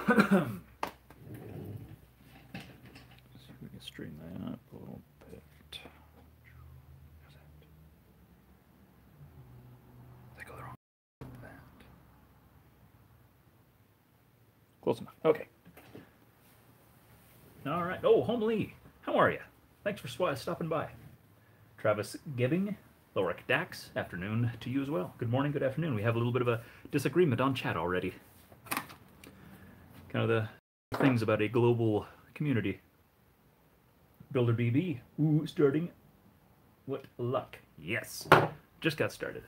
See if we can straighten that up a little bit. Did I go the wrong that? Close enough. Okay. All right. Oh, Home Lee. How are you? Thanks for stopping by. Travis Gibbing, Lorik Dax, afternoon to you as well. Good morning, good afternoon. We have a little bit of a disagreement on chat already. Kind of the things about a global community. Builder BB, ooh, starting. What luck. Yes, just got started.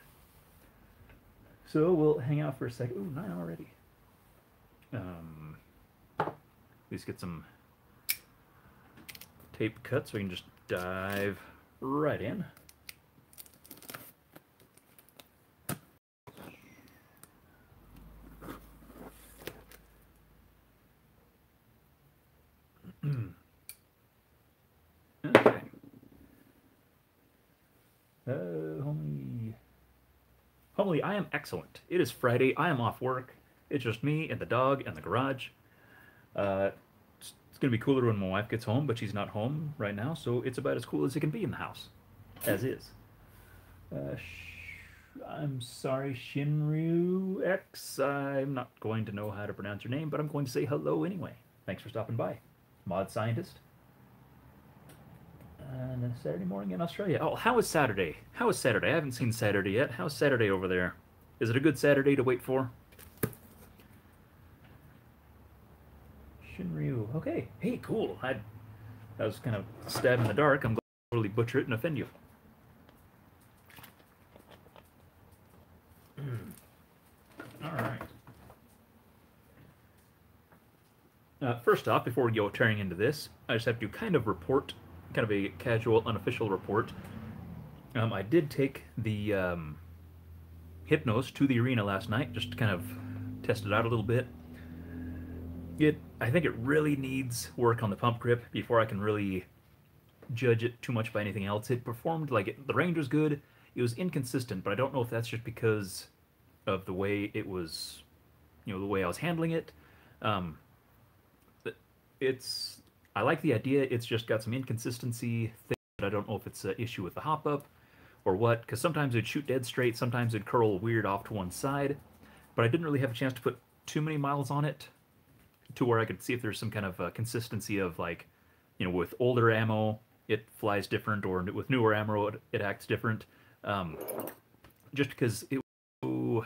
So we'll hang out for a second. Ooh, 9 already. At least get some tape cut so we can just dive right in. Okay. Homely, I am excellent. It is Friday. I am off work. It's just me and the dog and the garage. It's going to be cooler when my wife gets home, but she's not home right now, so it's about as cool as it can be in the house. As is. I'm sorry, Shinryu X. I'm not going to know how to pronounce your name, but I'm going to say hello anyway. Thanks for stopping by. Mod Scientist. And then Saturday morning in Australia. Oh, how is Saturday? How is Saturday? I haven't seen Saturday yet. How's Saturday over there? Is it a good Saturday to wait for? Shinryu. Okay. Hey, cool. I was kind of stabbed in the dark. I'm going to totally butcher it and offend you. All right. First off, before we go tearing into this, I just have to kind of report, kind of a casual, unofficial report. I did take the Hypnos to the arena last night, just to kind of test it out a little bit. I think it really needs work on the pump grip before I can really judge it too much by anything else. It performed the range was good. It was inconsistent, but I don't know if that's just because of the way it was, the way I was handling it. I like the idea. It's just got some inconsistency things, but I don't know if it's an issue with the hop up or what, because sometimes it'd shoot dead straight, sometimes it'd curl weird off to one side, but I didn't really have a chance to put too many miles on it to where I could see if there's some kind of consistency of with older ammo it flies different, or with newer ammo it acts different. Just because it was so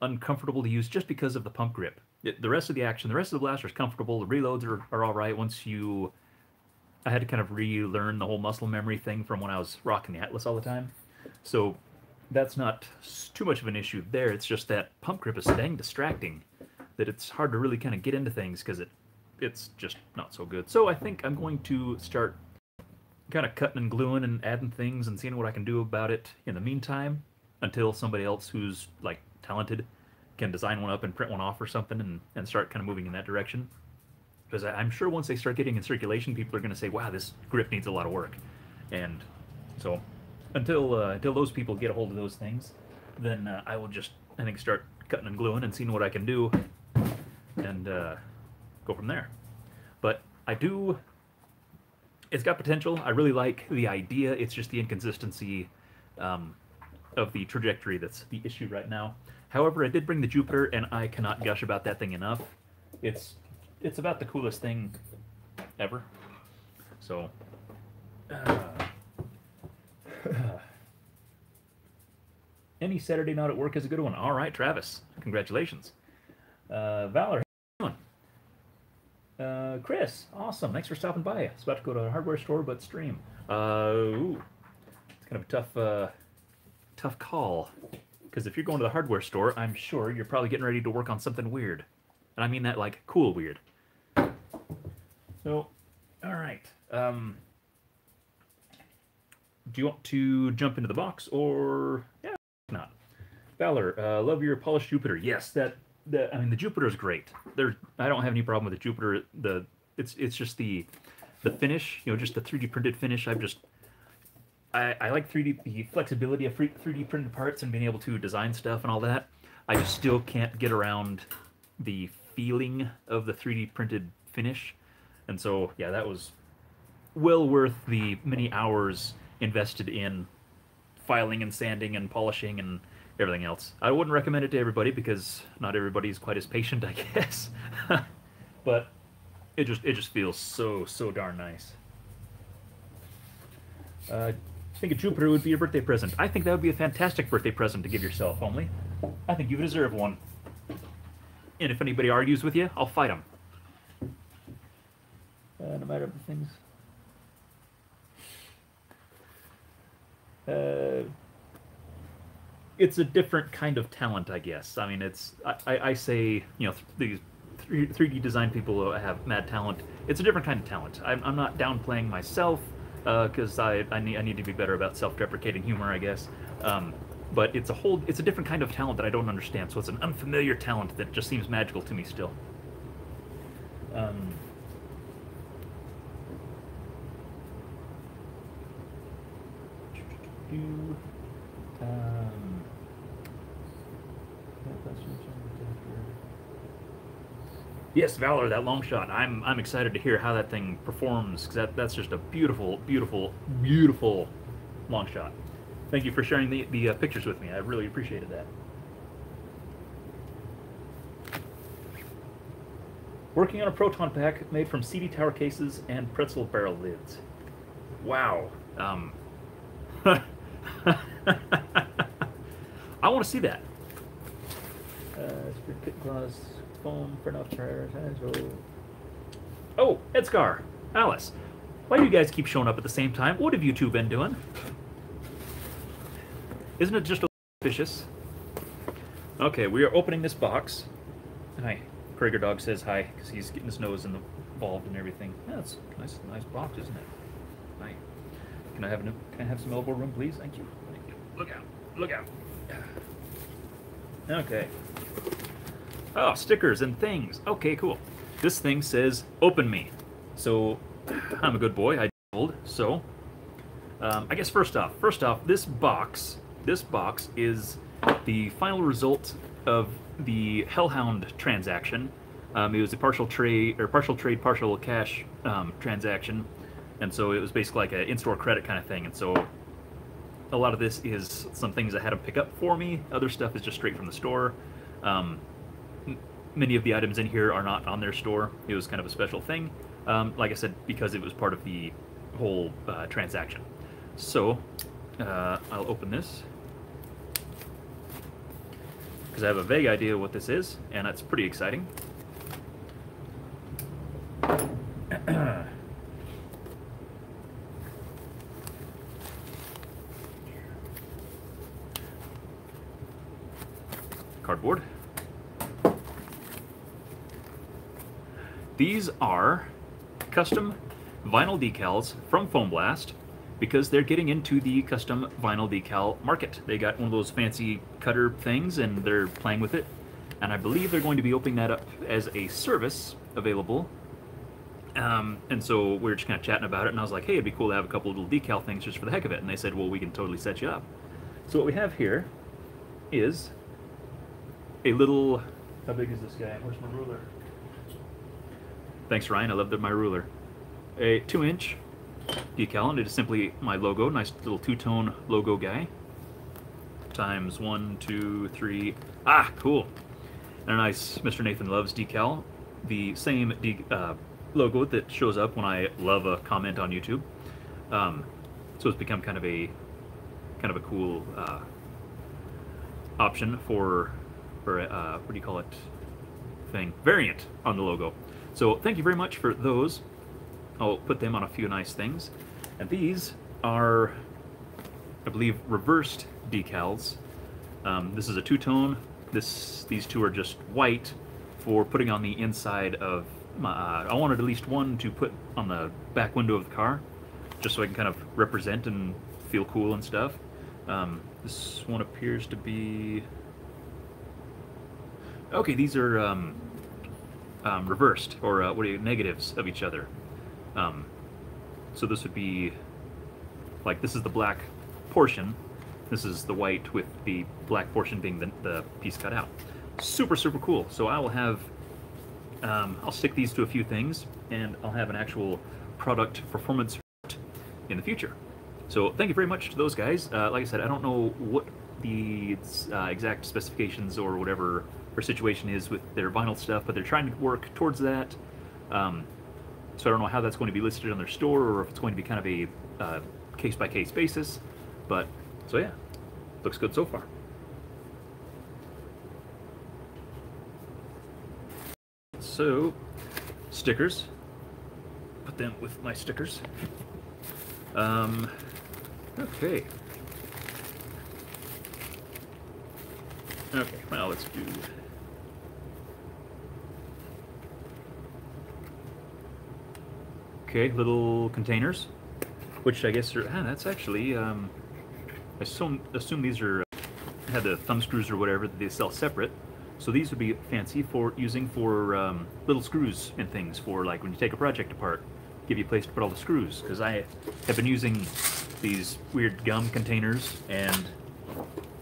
uncomfortable to use, just because of the pump grip. The rest of the action, the rest of the blaster is comfortable. The reloads are all right. I had to kind of relearn the whole muscle memory thing from when I was rocking the Atlas all the time. So that's not too much of an issue there. It's just that pump grip is dang distracting, that it's hard to really kind of get into things because it's just not so good. So I think I'm going to start kind of cutting and gluing and adding things and seeing what I can do about it in the meantime, until somebody else who's talented can design one up and print one off or something, and start kind of moving in that direction. Because I'm sure once they start getting in circulation, people are going to say, wow, this grip needs a lot of work. And so until those people get a hold of those things, then I will just, I think, start cutting and gluing and seeing what I can do, and go from there. But it's got potential. I really like the idea. It's just the inconsistency of the trajectory that's the issue right now. However, I did bring the Jupiter, and I cannot gush about that thing enough. It's about the coolest thing ever. So, any Saturday night at work is a good one. All right, Travis, congratulations. Valor, how you doing? Chris, awesome. Thanks for stopping by. I was about to go to a hardware store, but stream. It's kind of a tough call. Because if you're going to the hardware store, I'm sure you're probably getting ready to work on something weird. And I mean that cool weird. So, all right. Do you want to jump into the box, or yeah, not? Valor, love your polished Jupiter. Yes, I mean, the Jupiter is great. I don't have any problem with the Jupiter. It's just the finish, just the 3D printed finish. I like the flexibility of 3D printed parts and being able to design stuff and all that. I just still can't get around the feeling of the 3D printed finish. And so, yeah, that was well worth the many hours invested in filing and sanding and polishing and everything else. I wouldn't recommend it to everybody because not everybody's quite as patient, I guess. But it just feels so darn nice. I think a Jupiter would be a birthday present. I think that would be a fantastic birthday present to give yourself, only. I think you deserve one. And if anybody argues with you, I'll fight them. No matter the things. It's a different kind of talent, I guess. I mean, I say, you know, these 3D design people have mad talent. It's a different kind of talent. I'm not downplaying myself, because I need to be better about self-deprecating humor, I guess. But it's a different kind of talent that I don't understand. So it's an unfamiliar talent that just seems magical to me still. Yes, Valor, that long shot. I'm excited to hear how that thing performs, because that's just a beautiful long shot. Thank you for sharing the pictures with me. I really appreciated that. Working on a proton pack made from CD tower cases and pretzel barrel lids. Wow. I want to see that. Kit glass foam for enough prioritize. Oh, Edskar, Alice, why do you guys keep showing up at the same time? What have you two been doing? Isn't it just a vicious? Okay, we are opening this box. Hi, Krager Dog says hi because he's getting his nose involved and everything. Yeah, it's a nice box, isn't it? Hi. Can I have some elbow room, please? Thank you. Thank you. Look out. Okay. Oh, stickers and things. Okay, cool. This thing says, open me. So, I'm a good boy, I told. So, I guess first off, this box is the final result of the Hellhound transaction. It was a partial trade, partial cash transaction. And so it was basically like an in-store credit kind of thing. And so a lot of this is some things I had them pick up for me. Other stuff is just straight from the store. Many of the items in here are not on their store. It was kind of a special thing. Like I said, because it was part of the whole transaction. So I'll open this, because I have a vague idea what this is, and that's pretty exciting. Cardboard. These are custom vinyl decals from Foamblast, because they're getting into the custom vinyl decal market. They got one of those fancy cutter things and they're playing with it. And I believe they're going to be opening that up as a service available. And so we were just kind of chatting about it, and I was like, hey, it'd be cool to have a couple little decal things just for the heck of it. And they said, well, we can totally set you up. So what we have here is a little... How big is this guy? Where's my ruler? Thanks, Ryan. I love my ruler. A 2-inch decal, and it is simply my logo. Nice little two-tone logo guy. Times 1, 2, 3. Ah, cool. And a nice Mr. Nathan Loves decal. The same logo that shows up when I love a comment on YouTube. So it's become kind of a cool option for what do you call it? Variant on the logo. So thank you very much for those. I'll put them on a few nice things. And these are, I believe, reversed decals. This is a two-tone. These two are just white for putting on the inside of my... I wanted at least one to put on the back window of the car, just so I can kind of represent and feel cool and stuff. This one appears to be... Okay, these are reversed, or negatives of each other. So this would be, like, this is the black portion, this is the white with the black portion being the piece cut out. Super, super cool. So I will have I'll stick these to a few things, and I'll have an actual product performance in the future. So thank you very much to those guys. Like I said, I don't know what the exact specifications or whatever their situation is with their vinyl stuff, but they're trying to work towards that. So I don't know how that's going to be listed on their store, or if it's going to be kind of a case-by-case basis. But, so yeah, looks good so far. So, stickers. Put them with my stickers. Okay. Okay, well, let's do... Okay, little containers, which I guess are... that's actually... I assume these are... had the thumb screws or whatever that they sell separate. So these would be fancy for using for little screws and things for, like, when you take a project apart, give you a place to put all the screws. Because I have been using these weird gum containers and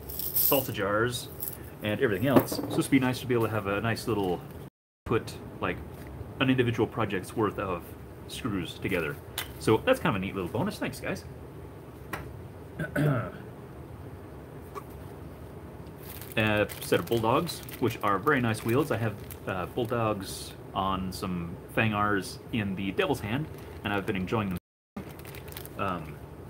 salsa jars and everything else. So this would be nice to be able to have a nice little, put like an individual project's worth of screws together. So that's kind of a neat little bonus. Thanks, guys. A set of Bulldogs, which are very nice wheels. I have Bulldogs on some Fang R's in the Devil's Hand, and I've been enjoying them.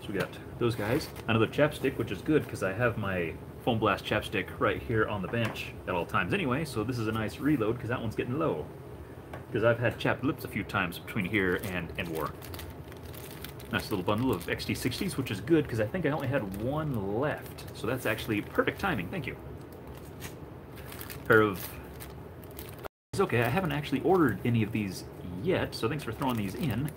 So we got those guys. Another chapstick, which is good because I have my Foamblast chapstick right here on the bench at all times anyway, so this is a nice reload because that one's getting low. Because I've had chapped lips a few times between here and war. Nice little bundle of XT60s, which is good because I think I only had one left. So that's actually perfect timing. Thank you. Pair of... Okay, I haven't actually ordered any of these yet, so thanks for throwing these in.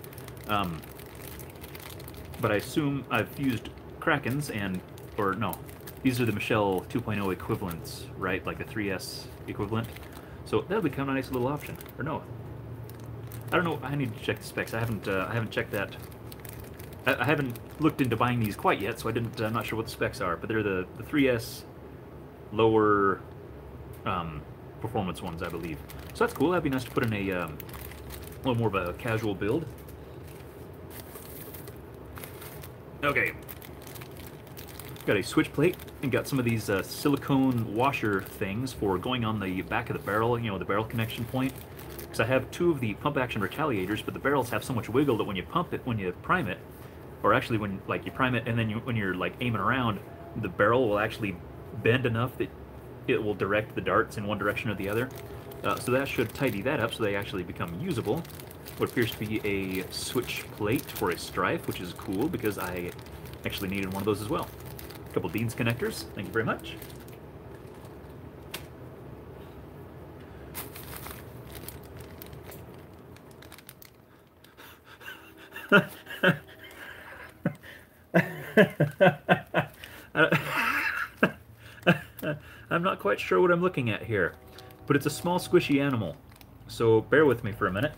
But I assume I've used Krakens and... or no, these are the Michelle 2.0 equivalents, right? Like the 3S equivalent. So that'll become a nice little option. Or no. I don't know, I need to check the specs. I haven't checked that. I haven't looked into buying these quite yet, so I'm not sure what the specs are, but they're the 3S lower performance ones, I believe. So that's cool. That'd be nice to put in a little more of a casual build. Okay. Got a switch plate and got some of these silicone washer things for going on the back of the barrel, you know, the barrel connection point. Because I have two of the pump action retaliators, but the barrels have so much wiggle that when you pump it, when you prime it, or actually when like you prime it and then when you're like aiming around, the barrel will actually bend enough that it will direct the darts in one direction or the other. So that should tidy that up so they actually become usable. What appears to be a switch plate for a strife, which is cool because I actually needed one of those as well. A couple Dean's connectors, thank you very much. I'm not quite sure what I'm looking at here, but it's a small squishy animal, so bear with me for a minute.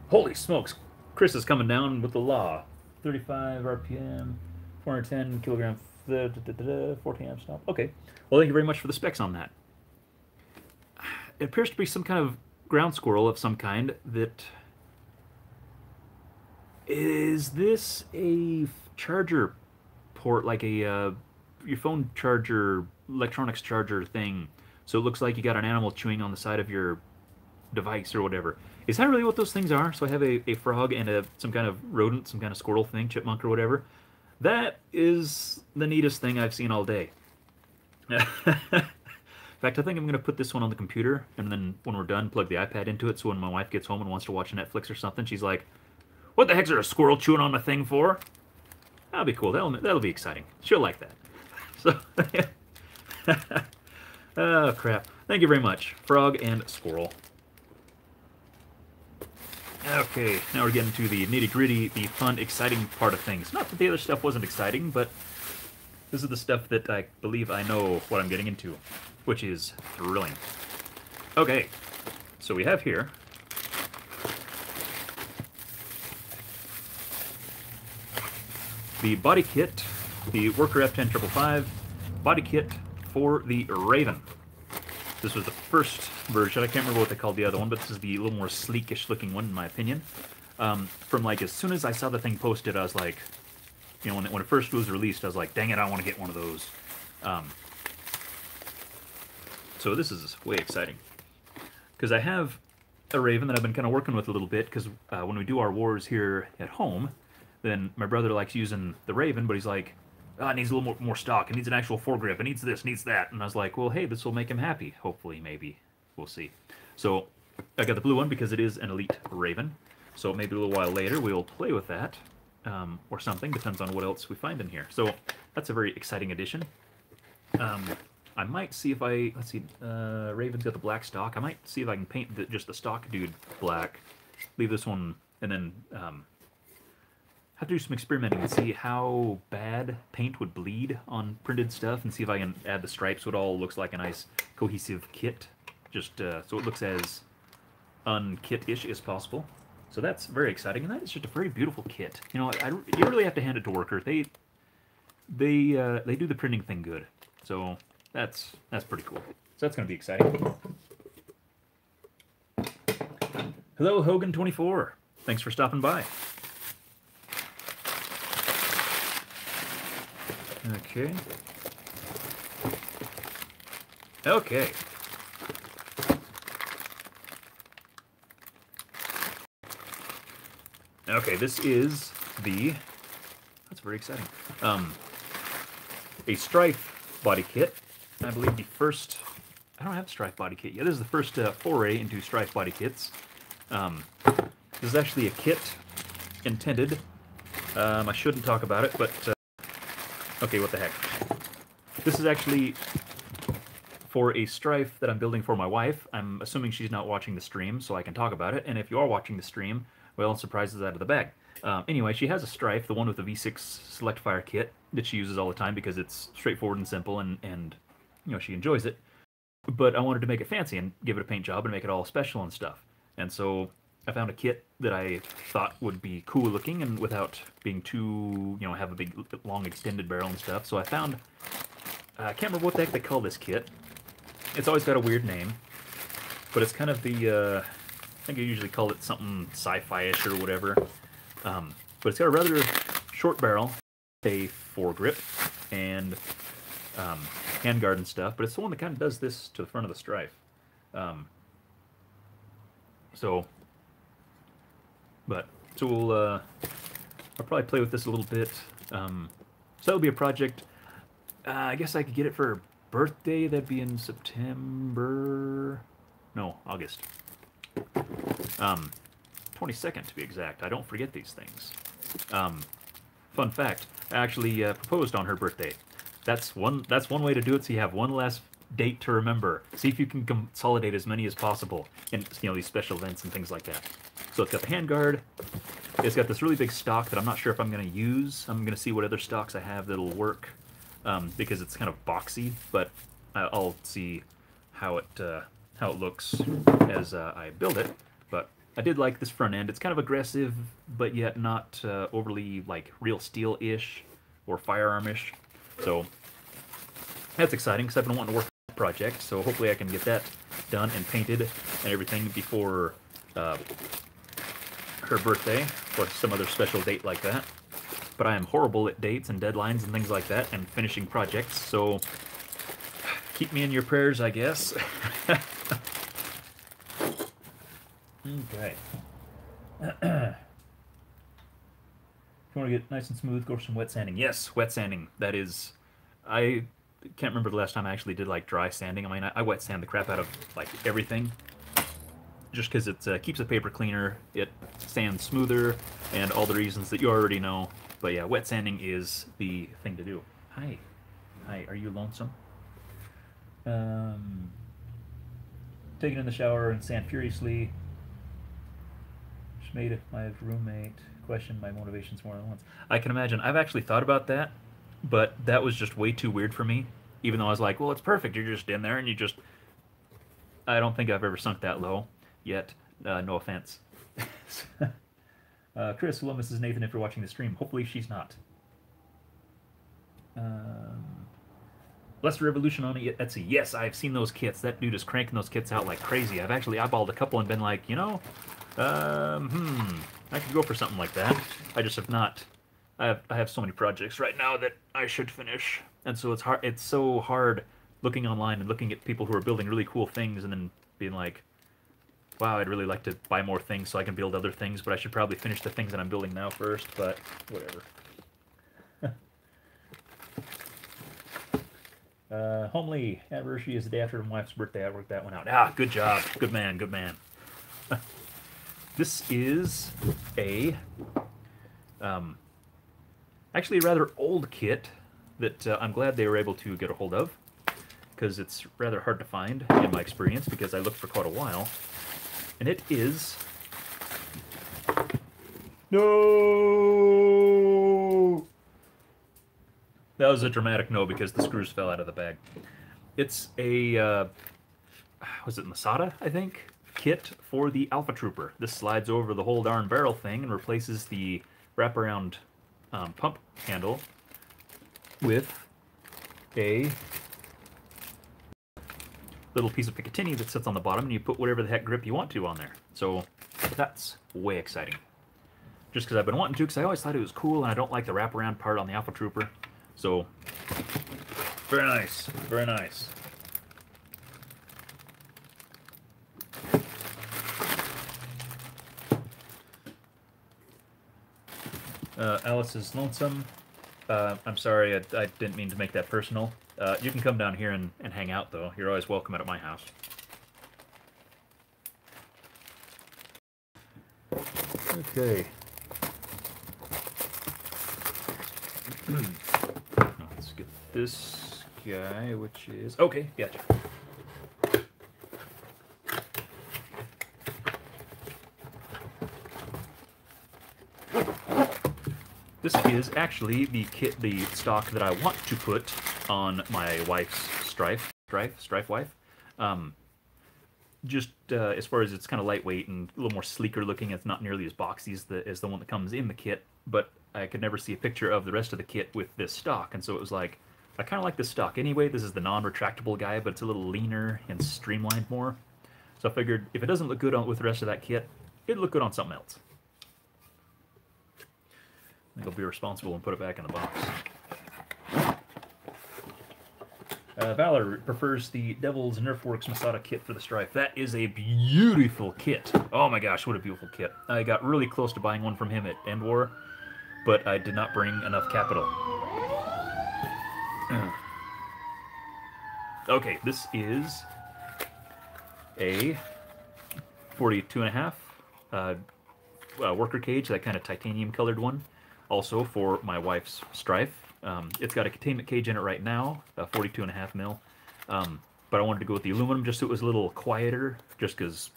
Holy smokes, Chris is coming down with the law. 35 RPM, 410 kilogram, 14 amp stop. Okay, well thank you very much for the specs on that. It appears to be some kind of ground squirrel of some kind that... Is this a charger port, like a your phone charger, electronics charger thing? So it looks like you got an animal chewing on the side of your device or whatever. Is that really what those things are? So I have a frog and some kind of rodent, some kind of squirrel thing, chipmunk or whatever. That is the neatest thing I've seen all day. In fact, I think I'm going to put this one on the computer, and then when we're done, plug the iPad into it, so when my wife gets home and wants to watch Netflix or something, she's like, "What the heck's there a squirrel chewing on my thing for?" That'll be cool. That'll be exciting. She'll like that. So, oh crap! Thank you very much, frog and squirrel. Okay, now we're getting to the nitty-gritty, the fun, exciting part of things. Not that the other stuff wasn't exciting, but this is the stuff that I believe I know what I'm getting into, which is thrilling. Okay, so we have here the body kit, the Worker F10555 body kit for the Raven. This was the first version. I can't remember what they called the other one, but this is the little more sleekish looking one, in my opinion. From like, as soon as I saw the thing posted, I was like, you know, when it first was released, I was like, dang it, I want to get one of those. So this is way exciting. Because I have a Raven that I've been kind of working with a little bit, because when we do our wars here at home, then my brother likes using the Raven, but he's like, oh, it needs a little more stock, it needs an actual foregrip, it needs this, needs that. And I was like, well, hey, this will make him happy. Hopefully, maybe. We'll see. So I got the blue one because it is an Elite Raven. So maybe a little while later we'll play with that, or something. Depends on what else we find in here. So that's a very exciting addition. I might see if I... Let's see. Raven's got the black stock. I might see if I can paint just the stock dude black. Leave this one, and then have to do some experimenting and see how bad paint would bleed on printed stuff, and see if I can add the stripes so it all looks like a nice cohesive kit, just so it looks as un-kit-ish as possible. So that's very exciting, and that is just a very beautiful kit. You know, you really have to hand it to workers. They do the printing thing good. So that's pretty cool. So that's going to be exciting. Hello, Hogan24. Thanks for stopping by. Okay. Okay. Okay, this is the... That's very exciting. A Strife body kit. I believe the first... I don't have the Strife body kit yet. This is the first foray into Strife body kits. This is actually a kit intended... I shouldn't talk about it, but... okay, what the heck. This is actually for a Strife that I'm building for my wife. I'm assuming she's not watching the stream, so I can talk about it. And if you are watching the stream, well, surprises out of the bag. Anyway, she has a Strife, the one with the V6 Select Fire kit, that she uses all the time because it's straightforward and simple, and you know, she enjoys it. But I wanted to make it fancy and give it a paint job and make it all special and stuff. And so I found a kit that I thought would be cool looking and without being too, you know, have a big, long, extended barrel and stuff. So I found, I can't remember what the heck they call this kit. It's always got a weird name, but it's kind of the, I think I usually call it something sci-fi-ish or whatever. But it's got a rather short barrel, a foregrip, and handguard and stuff. But it's the one that kind of does this to the front of the Strife. So we'll I'll probably play with this a little bit. So that'll be a project. I guess I could get it for her birthday. That'd be in September. No, August. 22nd to be exact. I don't forget these things. Fun fact: I actually proposed on her birthday. That's one way to do it. So you have one less date to remember. See if you can consolidate as many as possible in, you know, these special events and things like that. So it's got the handguard. It's got this really big stock that I'm not sure if I'm going to use. I'm going to see what other stocks I have that'll work, because it's kind of boxy. But I'll see how it looks as I build it. But I did like this front end. It's kind of aggressive, but yet not overly like real steel-ish or firearm-ish. So that's exciting because I've been wanting to work on that project. So hopefully I can get that done and painted and everything before her birthday or some other special date like that. But I am horrible at dates and deadlines and things like that and finishing projects. So keep me in your prayers, I guess. Okay. If you want to get nice and smooth, go for some wet sanding. Yes, wet sanding. That is... I can't remember the last time I actually did, like, dry sanding. I mean, I wet sand the crap out of, like, everything. Just because it keeps the paper cleaner, it sands smoother, and all the reasons that you already know. But yeah, wet sanding is the thing to do. Hi. Hi, are you lonesome? Taking in the shower and sand furiously. Just made my roommate question my motivations more than once. I can imagine. I've actually thought about that, but that was just way too weird for me. Even though I was like, well, it's perfect. You're just in there and you just... I don't think I've ever sunk that low yet. No offense. Chris, hello, Mrs. Nathan, if you're watching the stream. Hopefully she's not. Lester Revolution on Etsy. Yes, I've seen those kits. That dude is cranking those kits out like crazy. I've actually eyeballed a couple and been like, you know, I could go for something like that. I just have not. I have so many projects right now that I should finish, and so it's hard. It's so hard looking online and looking at people who are building really cool things and then being like, wow, I'd really like to buy more things so I can build other things, but I should probably finish the things that I'm building now first, but whatever. Homely anniversary is the day after my wife's birthday. I worked that one out. Ah, good job. Good man, good man. This is a, actually a rather old kit that I'm glad they were able to get a hold of, because it's rather hard to find in my experience, because I looked for quite a while. And it is... No! That was a dramatic no because the screws fell out of the bag. It's a, was it Masada, I think? Kit for the Alpha Trooper. This slides over the whole darn barrel thing and replaces the wraparound pump handle with a little piece of Picatinny that sits on the bottom, and you put whatever the heck grip you want to on there. So that's way exciting. Just because I've been wanting to, because I always thought it was cool, and I don't like the wraparound part on the Alpha Trooper. So, very nice, very nice. Alice is lonesome. I'm sorry, I didn't mean to make that personal. You can come down here and hang out, though. You're always welcome at my house. Okay. Let's get this guy, which is... Okay, gotcha. This is actually the kit, the stock that I want to put on my wife's Strife wife. Just as far as it's kind of lightweight and a little more sleeker looking, it's not nearly as boxy as the one that comes in the kit, but I could never see a picture of the rest of the kit with this stock, and so it was like, I kind of like this stock anyway. This is the non-retractable guy, but it's a little leaner and streamlined more. So I figured if it doesn't look good with the rest of that kit, it'd look good on something else. I think I'll be responsible and put it back in the box. Valor prefers the Devil's Nerfworks Masada kit for the Strife. That is a beautiful kit. Oh my gosh, what a beautiful kit. I got really close to buying one from him at End War, but I did not bring enough capital. Okay, this is a 42.5 worker cage, that kind of titanium colored one. Also for my wife's Strife. It's got a containment cage in it right now, 42.5 mil. But I wanted to go with the aluminum just so it was a little quieter, just because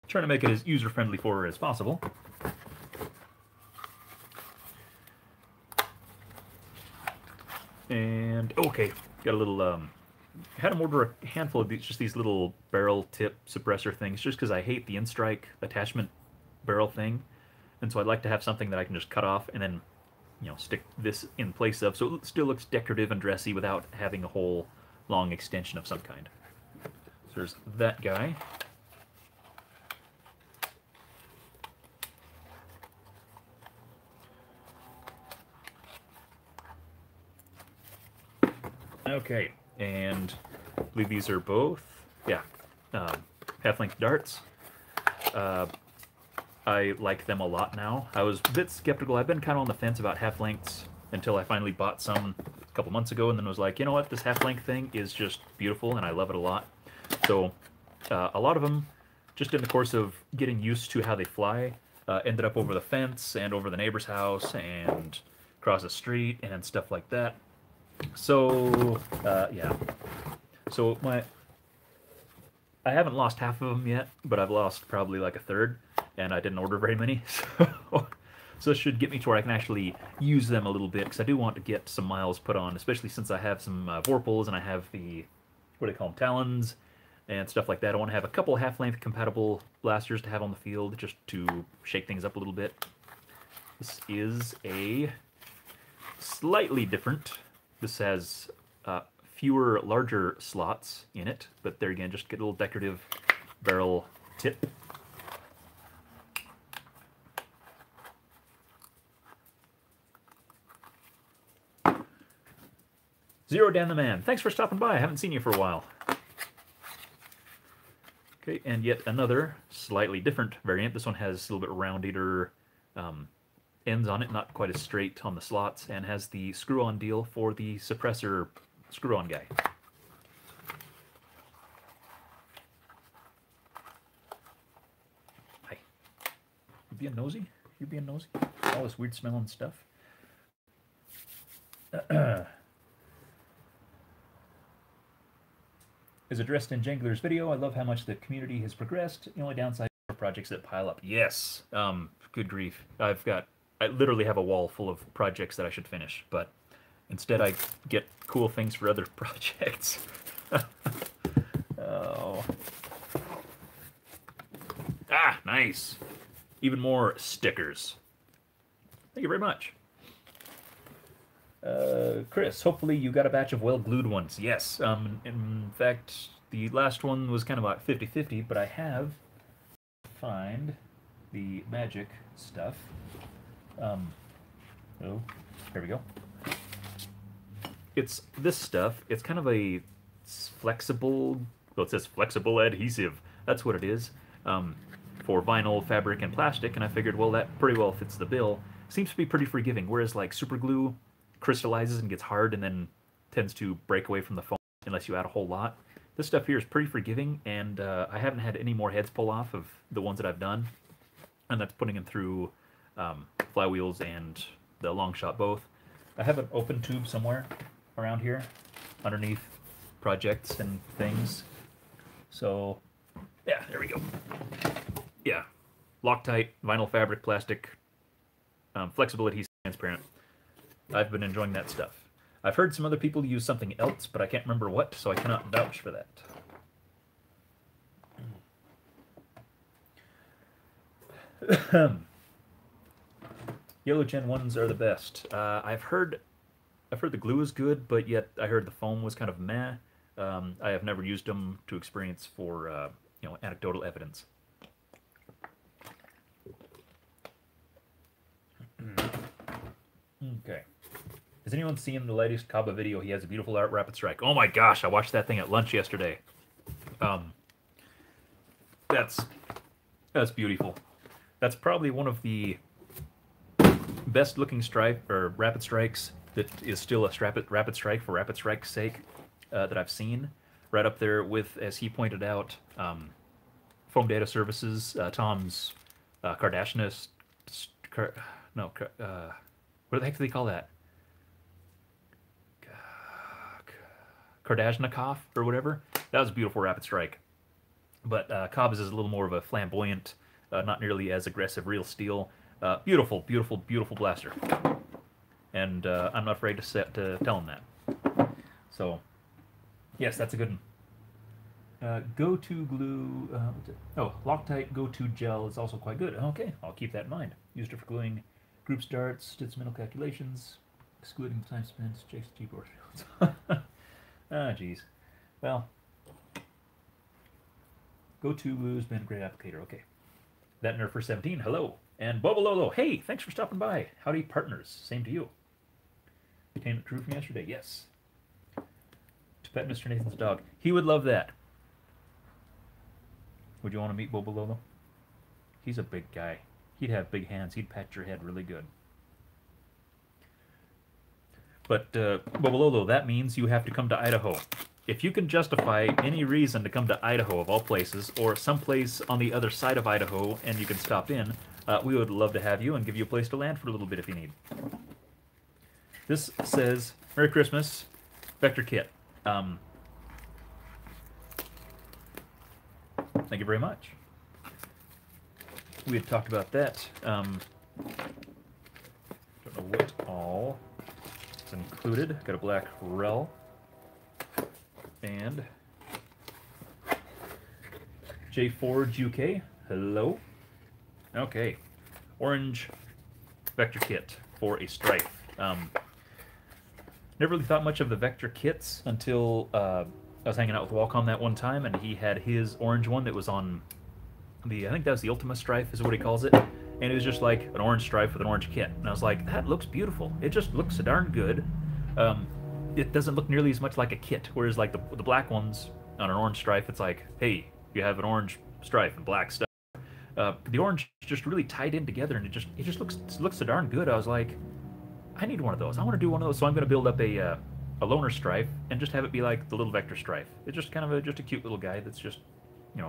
I'm trying to make it as user-friendly for her as possible. And, okay, got a little, had them order a handful of these, just these little barrel tip suppressor things, just because I hate the in-strike attachment barrel thing. And so I'd like to have something that I can just cut off and then, you know, stick this in place of, so it still looks decorative and dressy without having a whole long extension of some kind. So there's that guy. Okay, and I believe these are both, yeah, half-length darts. I like them a lot now. I was a bit skeptical. I've been kind of on the fence about half-lengths until I finally bought some a couple months ago, and then was like, you know what, this half-length thing is just beautiful, and I love it a lot. So a lot of them, just in the course of getting used to how they fly, ended up over the fence and over the neighbor's house and across the street and stuff like that. So, yeah. So I haven't lost half of them yet, but I've lost probably like a third, and I didn't order very many, so this should get me to where I can actually use them a little bit, because I do want to get some miles put on, especially since I have some Vorpals, and I have the, what do they call them, Talons, and stuff like that. I want to have a couple half-length compatible blasters to have on the field, just to shake things up a little bit. This is a slightly different, this has fewer larger slots in it, but there again, just get a little decorative barrel tip. Zero Dan the Man, thanks for stopping by. I haven't seen you for a while. Okay, and yet another slightly different variant. This one has a little bit roundier ends on it, not quite as straight on the slots, and has the screw-on deal for the suppressor screw-on guy. Hi. You being nosy? You being nosy? All this weird smelling stuff. Is addressed in Jangler's video. I love how much the community has progressed. The only downside are projects that pile up. Yes. Good grief. I literally have a wall full of projects that I should finish, but instead I get cool things for other projects. Oh. Ah, nice. Even more stickers. Thank you very much. Chris, hopefully you got a batch of well-glued ones. Yes, in fact, the last one was kind of about 50-50, but I have find the magic stuff. Oh, there we go. It's this stuff. It's kind of a flexible, well, it says flexible adhesive. That's what it is, for vinyl, fabric, and plastic, and I figured, well, that pretty well fits the bill. Seems to be pretty forgiving, whereas like super glue crystallizes and gets hard and then tends to break away from the foam unless you add a whole lot. This stuff here is pretty forgiving, and I haven't had any more heads pull off of the ones that I've done, and that's putting them through flywheels and the long shot both. I have an open tube somewhere around here underneath projects and things. So yeah, there we go. Yeah, Loctite, vinyl fabric, plastic, flexible adhesive, transparent. I've been enjoying that stuff. I've heard some other people use something else, but I can't remember what, so I cannot vouch for that. Yellow Gen 1s are the best. I've heard the glue is good, but yet I heard the foam was kind of meh. I have never used them to experience for you know, anecdotal evidence. Okay. Has anyone seen the latest Kaba video? He has a beautiful art rapid strike. Oh my gosh, I watched that thing at lunch yesterday. That's beautiful. That's probably one of the best looking strike or rapid strikes that is still a rapid strike for rapid strike's sake that I've seen. Right up there with, as he pointed out, Foam Data Services, Tom's Kardashianist. What the heck do they call that? Kardashnikov or whatever. That was a beautiful rapid strike. But Cobb's is a little more of a flamboyant, not nearly as aggressive real steel. Beautiful, beautiful, beautiful blaster. And I'm not afraid to tell him that. So, yes, that's a good one. Go-to glue, Loctite Go-to gel is also quite good. Okay, I'll keep that in mind. Used it for gluing group starts, did some mental calculations, excluding the time spent, checks keyboard fields. Ah, geez. Well, Go-to glue's been a great applicator. Okay. That Nerf for 17, hello. And Bobololo, hey, thanks for stopping by. Howdy, partners. Same to you. Entertainment crew from yesterday, yes. To pet Mr. Nathan's dog. He would love that. Would you want to meet Bobololo? He's a big guy. He'd have big hands. He'd pat your head really good. But, Bobololo, that means you have to come to Idaho. If you can justify any reason to come to Idaho, of all places, or someplace on the other side of Idaho, and you can stop in, we would love to have you and give you a place to land for a little bit if you need. This says, Merry Christmas, Vector Kit. Thank you very much. We had talked about that. Don't know what all is included. Got a black Rel. And J Forge UK, hello. Okay, orange vector kit for a strife. Never Never really thought much of the Vector kits until I was hanging out with Wacom that one time, and he had his orange one that was on I think that was the Ultima Strife, is what he calls it. And it was just like an orange strife with an orange kit. And I was like, that looks beautiful. It just looks so darn good. It doesn't look nearly as much like a kit, whereas like the black ones on an orange strife, it's like, hey, you have an orange strife and black stuff. The orange just really tied in together, and it just looks so darn good. I was like, I need one of those. I want to do one of those, so I'm going to build up a loner strife and just have it be like the little Vector strife. It's just kind of just a cute little guy that's just,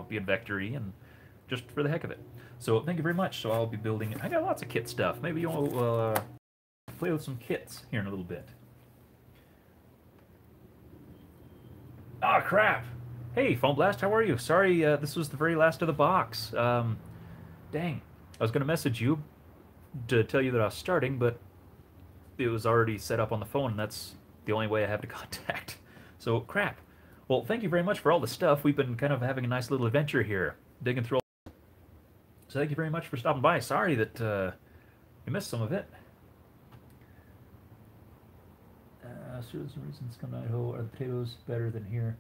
being vectory and just for the heck of it. So thank you very much. So I'll be building. I got lots of kit stuff. Maybe you'll play with some kits here in a little bit. Ah, crap. Hey, Foamblast, how are you? Sorry, this was the very last of the box. Dang. I was going to message you to tell you that I was starting, but it was already set up on the phone, and that's the only way I have to contact. So, crap. Well, thank you very much for all the stuff. We've been kind of having a nice little adventure here, digging through all. So thank you very much for stopping by. Sorry that you missed some of it. Certain reasons come to Idaho. Are the potatoes better than here?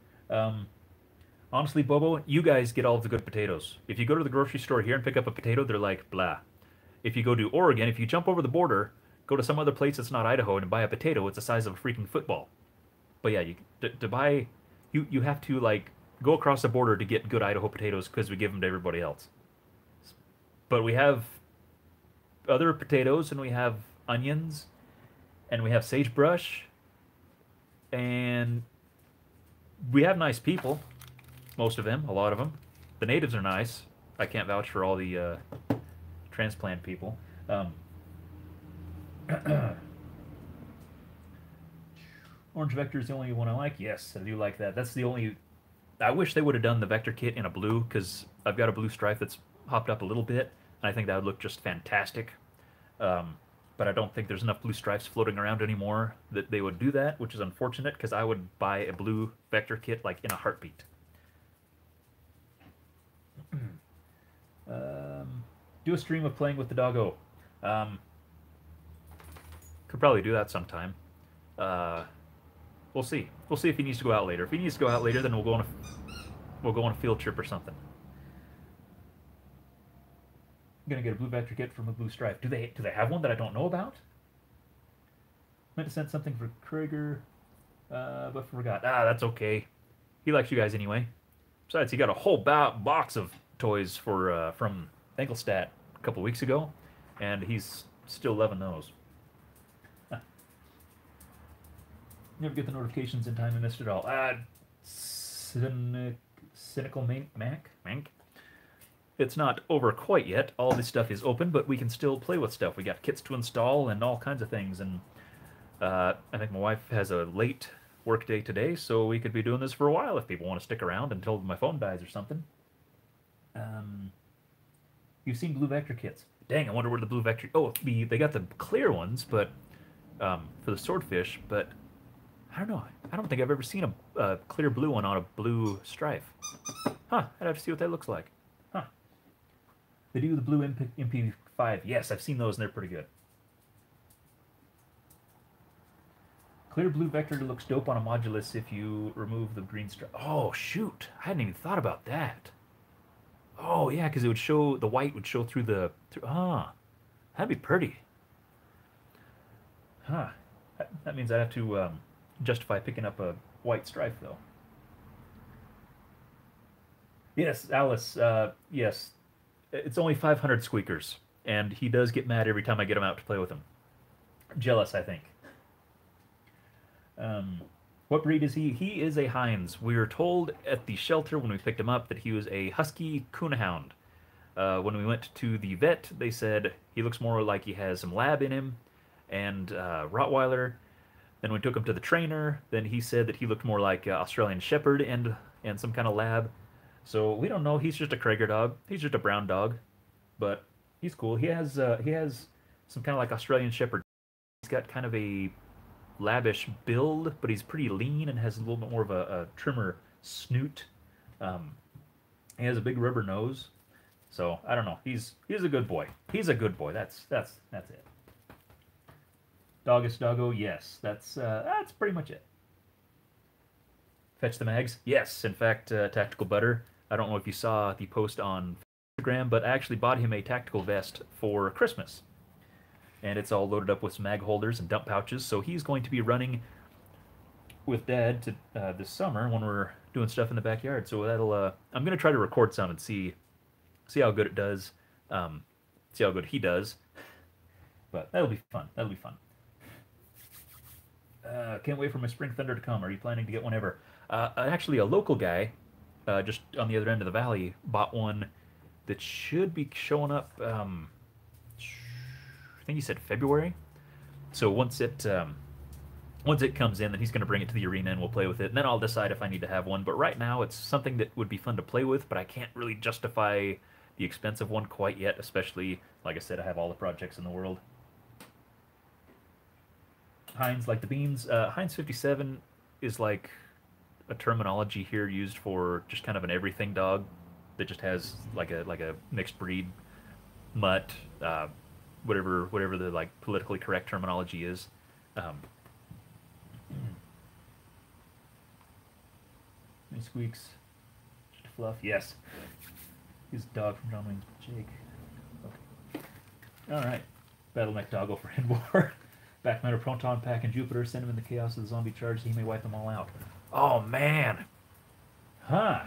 Honestly, Bobo, you guys get all of the good potatoes. If you go to the grocery store here and pick up a potato, they're like, blah. If you go to Oregon, if you jump over the border, go to some other place that's not Idaho and buy a potato, it's the size of a freaking football. But yeah, to buy, you have to like go across the border to get good Idaho potatoes because we give them to everybody else. But we have other potatoes, and we have onions, and we have sagebrush, and we have nice people. Most of them, a lot of them. The natives are nice. I can't vouch for all the transplant people. Orange Vector is the only one I like. Yes, I do like that. That's the only. I wish they would have done the Vector kit in a blue, because I've got a blue strife that's hopped up a little bit, and I think that would look just fantastic. But I don't think there's enough blue stripes floating around anymore that they would do that, which is unfortunate, because I would buy a blue Vector kit like in a heartbeat. Do a stream of playing with the doggo. Could probably do that sometime. We'll see. We'll see if he needs to go out later. If he needs to go out later, then we'll go on a field trip or something. I'm gonna get a blue Vector kit from a blue stripe. Do they have one that I don't know about? Meant to send something for Krieger, but forgot. Ah, that's okay. He likes you guys anyway. Besides, he got a whole box of toys for from Engelstadt a couple weeks ago, and he's still loving those. Never get the notifications in time. I missed it all. Cynical Mank. It's not over quite yet. All this stuff is open, but we can still play with stuff. We got kits to install and all kinds of things. And I think my wife has a late work day today, so we could be doing this for a while if people want to stick around until my phone dies or something. You've seen blue Vector kits. Dang, I wonder where the blue Vector... Oh, they got the clear ones, but for the swordfish, but I don't know. I don't think I've ever seen a clear blue one on a blue strife. Huh, I'd have to see what that looks like. Huh. They do the blue MP5. Yes, I've seen those, and they're pretty good. Clear blue Vector looks dope on a modulus if you remove the green stripe. Oh, shoot. I hadn't even thought about that. Oh, yeah, because it would show, the white would show through the... that'd be pretty. Huh. That means I have to justify picking up a white stripe, though. Yes, Alice, yes. It's only 500 squeakers, and he does get mad every time I get him out to play with him. Jealous, I think. What breed is he? He is a Heinz. We were told at the shelter when we picked him up that he was a Husky Coonhound. When we went to the vet, they said he looks more like he has some lab in him and Rottweiler. Then we took him to the trainer. Then he said that he looked more like Australian Shepherd and some kind of lab. So we don't know. He's just a Krager dog. He's just a brown dog, but he's cool. He has some kind of like Australian Shepherd. He's got kind of a labish build, but he's pretty lean and has a little bit more of a trimmer snoot. He has a big rubber nose. So I don't know. He's a good boy. He's a good boy. That's it. Doggus Doggo, yes. That's pretty much it. Fetch the mags? Yes. In fact, Tactical Butter, I don't know if you saw the post on Instagram, but I actually bought him a tactical vest for Christmas. And it's all loaded up with some mag holders and dump pouches, so he's going to be running with Dad to this summer when we're doing stuff in the backyard. So that'll I'm gonna try to record some and see how good it does, see how good he does. But that'll be fun. That'll be fun. Can't wait for my Spring Thunder to come. Are you planning to get one ever? Actually, a local guy, just on the other end of the valley, bought one that should be showing up. I think he said February. So once it comes in, then he's going to bring it to the arena and we'll play with it. And then I'll decide if I need to have one. But right now, it's something that would be fun to play with, but I can't really justify the expense of one quite yet, especially, like I said, I have all the projects in the world. Heinz like the beans. Heinz 57 is like a terminology here used for just kind of an everything dog that just has like a mixed breed mutt, whatever the like politically correct terminology is. Any squeaks? Just fluff? Yes. He's a dog from John Wayne's Jake. Okay. Alright. Battleneck Doggo for Endwar. Backmatter Proton Pack and Jupiter. Send him in the chaos of the zombie charge so he may wipe them all out. Oh, man. Huh.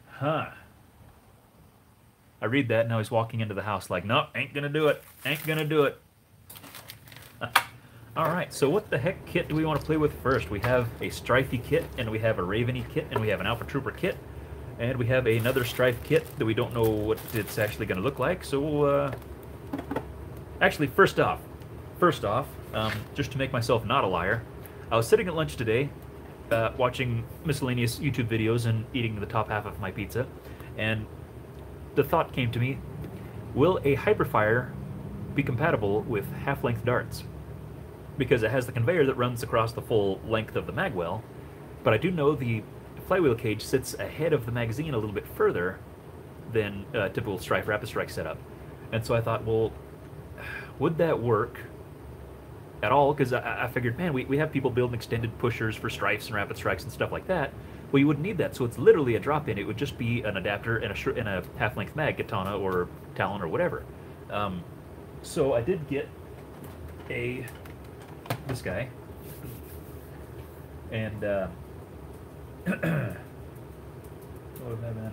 Huh. I read that, now he's walking into the house like, nope, ain't gonna do it. Ain't gonna do it. Alright, so what the heck kit do we want to play with first? We have a Strifey kit, and we have a Raveny kit, and we have an Alpha Trooper kit, and we have another Strife kit that we don't know what it's actually going to look like, so, actually, first off, just to make myself not a liar, I was sitting at lunch today, watching miscellaneous YouTube videos and eating the top half of my pizza, and the thought came to me, will a Hyperfire be compatible with half-length darts? Because it has the conveyor that runs across the full length of the magwell, but I do know the flywheel cage sits ahead of the magazine a little bit further than a typical Strife Rapid Strike setup. And so I thought, well, would that work at all? Because I figured, man, we have people building extended pushers for Strifes and Rapid Strikes and stuff like that. Well, you wouldn't need that, so it's literally a drop-in. It would just be an adapter and a half-length mag, Katana or Talon or whatever. So I did get this guy, and oh man,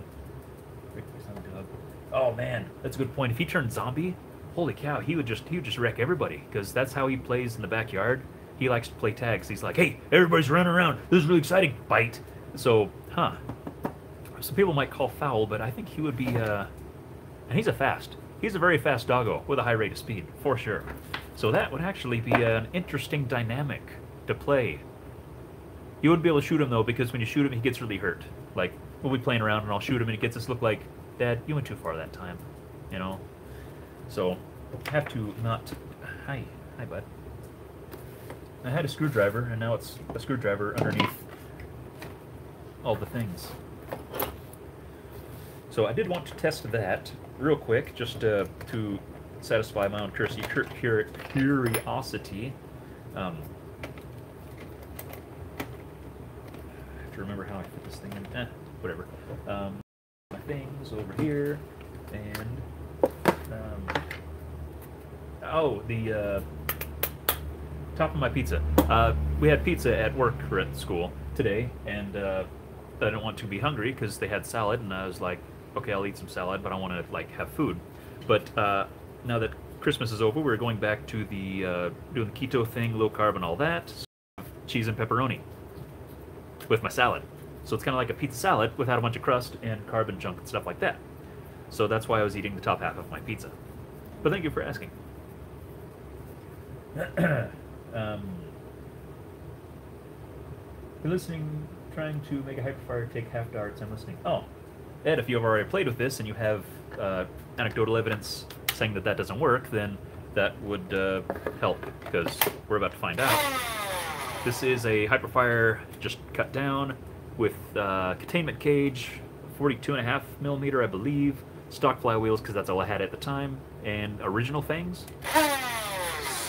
oh man, that's a good point. If he turned zombie, holy cow, he would just wreck everybody, because that's how he plays in the backyard. He likes to play tags. He's like, hey, everybody's running around, this is really exciting, bite. So some people might call foul, but I think he would be and he's a very fast doggo with a high rate of speed for sure. So that would actually be an interesting dynamic to play. You wouldn't be able to shoot him, though, because when you shoot him, he gets really hurt. Like, we'll be playing around, and I'll shoot him, and it gets us look like, Dad, you went too far that time, you know? So, have to not... Hi, bud. I had a screwdriver, and now it's a screwdriver underneath all the things. So I did want to test that real quick, just to satisfy my own curiosity. I have to remember how I put this thing in. Whatever. My things over here, and the top of my pizza. We had pizza at work or at school today, and I didn't want to be hungry because they had salad, and I was like, okay, I'll eat some salad, but I want to like have food. But now that Christmas is over, we're going back to the doing the keto thing, low carb and all that. So cheese and pepperoni with my salad. So it's kind of like a pizza salad without a bunch of crust and carb and junk and stuff like that. So that's why I was eating the top half of my pizza. But thank you for asking. You're listening, trying to make a Hyperfire take half darts. I'm listening. Oh, Ed, if you've already played with this and you have anecdotal evidence saying that that doesn't work, then that would help, because we're about to find out. This is a Hyperfire just cut down with containment cage, 42.5mm, I believe, stock flywheels, because that's all I had at the time, and original fangs.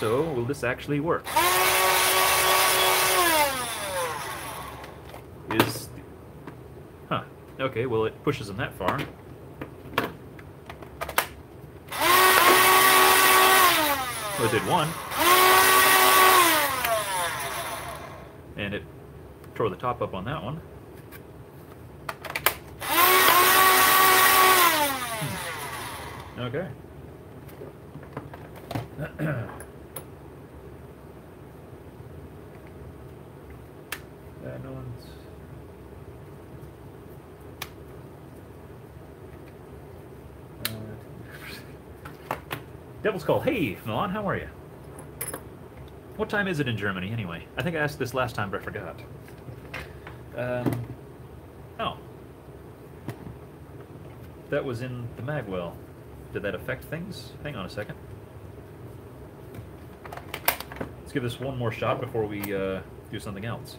So, will this actually work? Huh. Okay, well it pushes them that far. Well, it did one. And it tore the top up on that one. Okay. No one's... Devil's Call. Hey, Milan, how are you? What time is it in Germany, anyway? I think I asked this last time, but I forgot. Oh. That was in the Magwell. Did that affect things? Hang on a second. Let's give this one more shot before we do something else.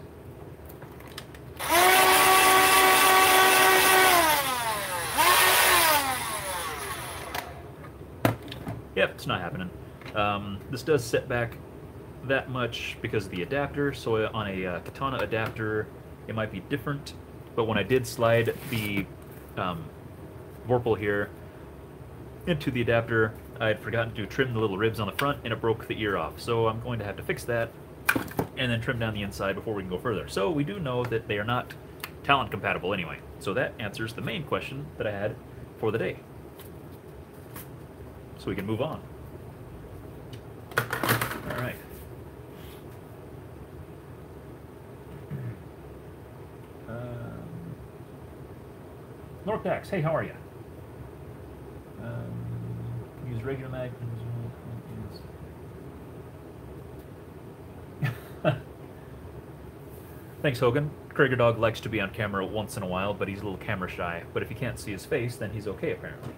Yep, it's not happening. This does set back that much because of the adapter, so on a katana adapter it might be different, but when I did slide the Vorpal here into the adapter, I had forgotten to trim the little ribs on the front and it broke the ear off, so I'm going to have to fix that and then trim down the inside before we can go further. So we do know that they are not Talon compatible anyway, so that answers the main question that I had for the day. So we can move on. All right. Norcax, hey, how are you? Use regular mag. Thanks, Hogan. Krieger Dog likes to be on camera once in a while, but he's a little camera shy. But if you can't see his face, then he's okay, apparently.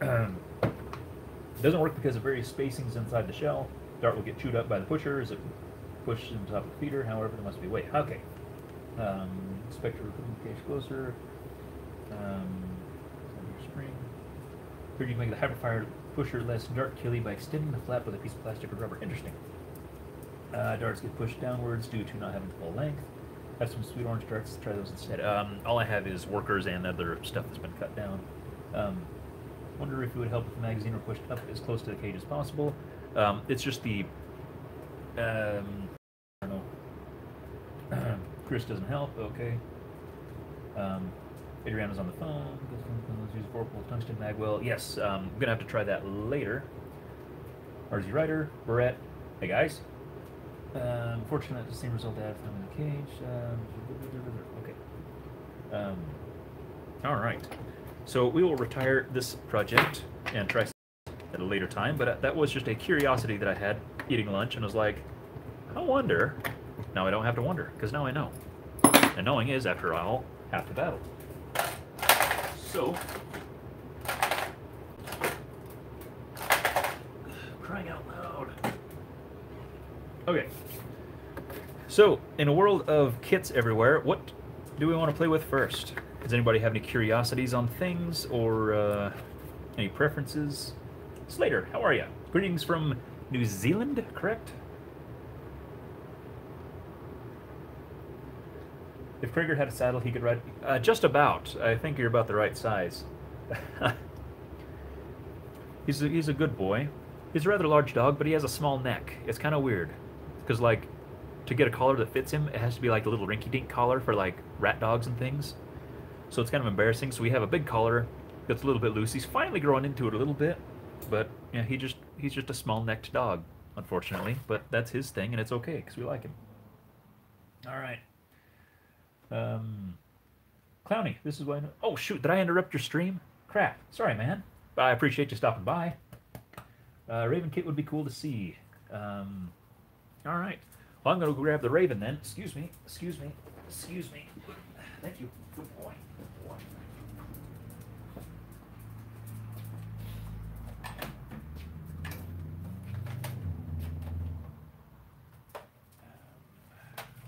It doesn't work because of various spacings inside the shell. Dart will get chewed up by the pusher as it pushes on top of the feeder. However, there must be weight. Okay. Spectre recruitment cage closer. Spring. Here you can make the Hyperfire pusher less dart killy by extending the flap with a piece of plastic or rubber. Interesting. Darts get pushed downwards due to not having full length. Have some sweet orange darts. Try those instead. All I have is workers and other stuff that's been cut down. Wonder if it would help if the magazine were pushed up as close to the cage as possible. It's just the... I don't know. Chris doesn't help. Okay. Adriana's on the phone. Use Vorpal tungsten magwell. Yes, I'm going to have to try that later. RZ Rider, Barrett. Hey, guys. Fortunate, the same result I had from the cage. Okay. All right. So we will retire this project and try at a later time, but that was just a curiosity that I had eating lunch, and was like, I wonder. Now I don't have to wonder, because now I know. And knowing is, after all, half the battle. So, crying out loud. Okay. So, in a world of kits everywhere, what do we want to play with first? Does anybody have any curiosities on things, or any preferences? Slater, how are you? Greetings from New Zealand, correct? If Krieger had a saddle, he could ride... just about. I think you're about the right size. He's a good boy. He's a rather large dog, but he has a small neck. It's kind of weird. Because, like, to get a collar that fits him, it has to be like a little rinky-dink collar for, like, rat dogs and things. So it's kind of embarrassing. So we have a big collar that's a little bit loose. He's finally growing into it a little bit. But, yeah, he's just a small-necked dog, unfortunately. But that's his thing, and it's okay, because we like him. All right. Clowny, this is why. Oh shoot! Did I interrupt your stream? Crap! Sorry, man. But I appreciate you stopping by. Raven kit would be cool to see. All right. Well, I'm gonna go grab the Raven then. Excuse me. Excuse me. Excuse me. Thank you. Good boy. Good boy.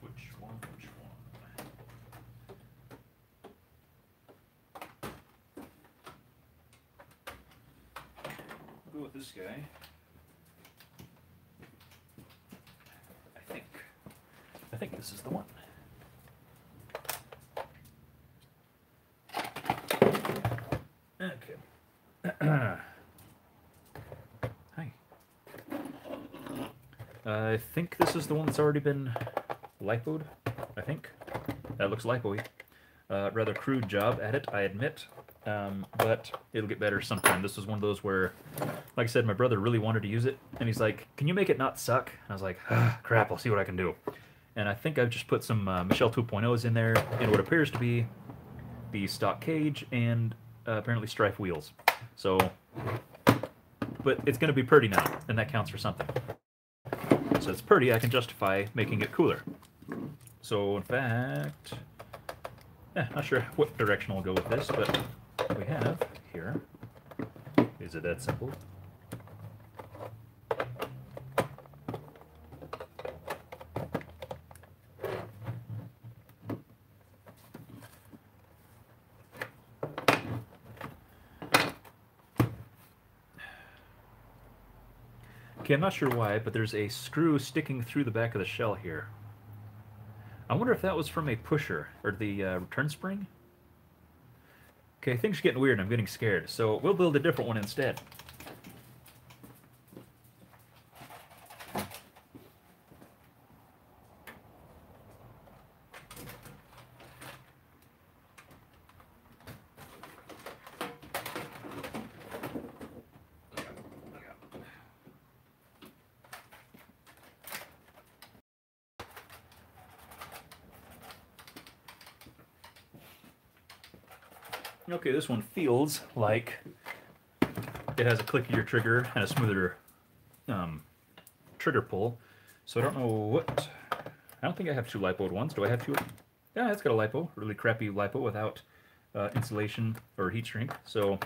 Which one? Which one? go with this guy. I think this is the one. Okay. Hi. I think this is the one that's already been lipoed. I think. That looks lipo-y. Rather crude job at it, I admit. But it'll get better sometime. This was one of those where, like I said, my brother really wanted to use it, and he's like, "Can you make it not suck?" And I was like, "Ah, crap, I'll see what I can do." And I think I've just put some Michelle 2.0s in there in what appears to be the stock cage and apparently strife wheels. So, but it's going to be pretty now, and that counts for something. So it's pretty, I can justify making it cooler. So in fact, not sure what direction I'll go with this, but what we have here, is it that simple? Okay, I'm not sure why, but there's a screw sticking through the back of the shell here. I wonder if that was from a pusher, or the return spring? Okay, things are getting weird and I'm getting scared, so we'll build a different one instead. Okay, this one feels like it has a clickier trigger and a smoother trigger pull. So I don't know what... I don't think I have two lipoed ones. Do I have two? Yeah, it's got a lipo. Really crappy lipo without insulation or heat shrink. So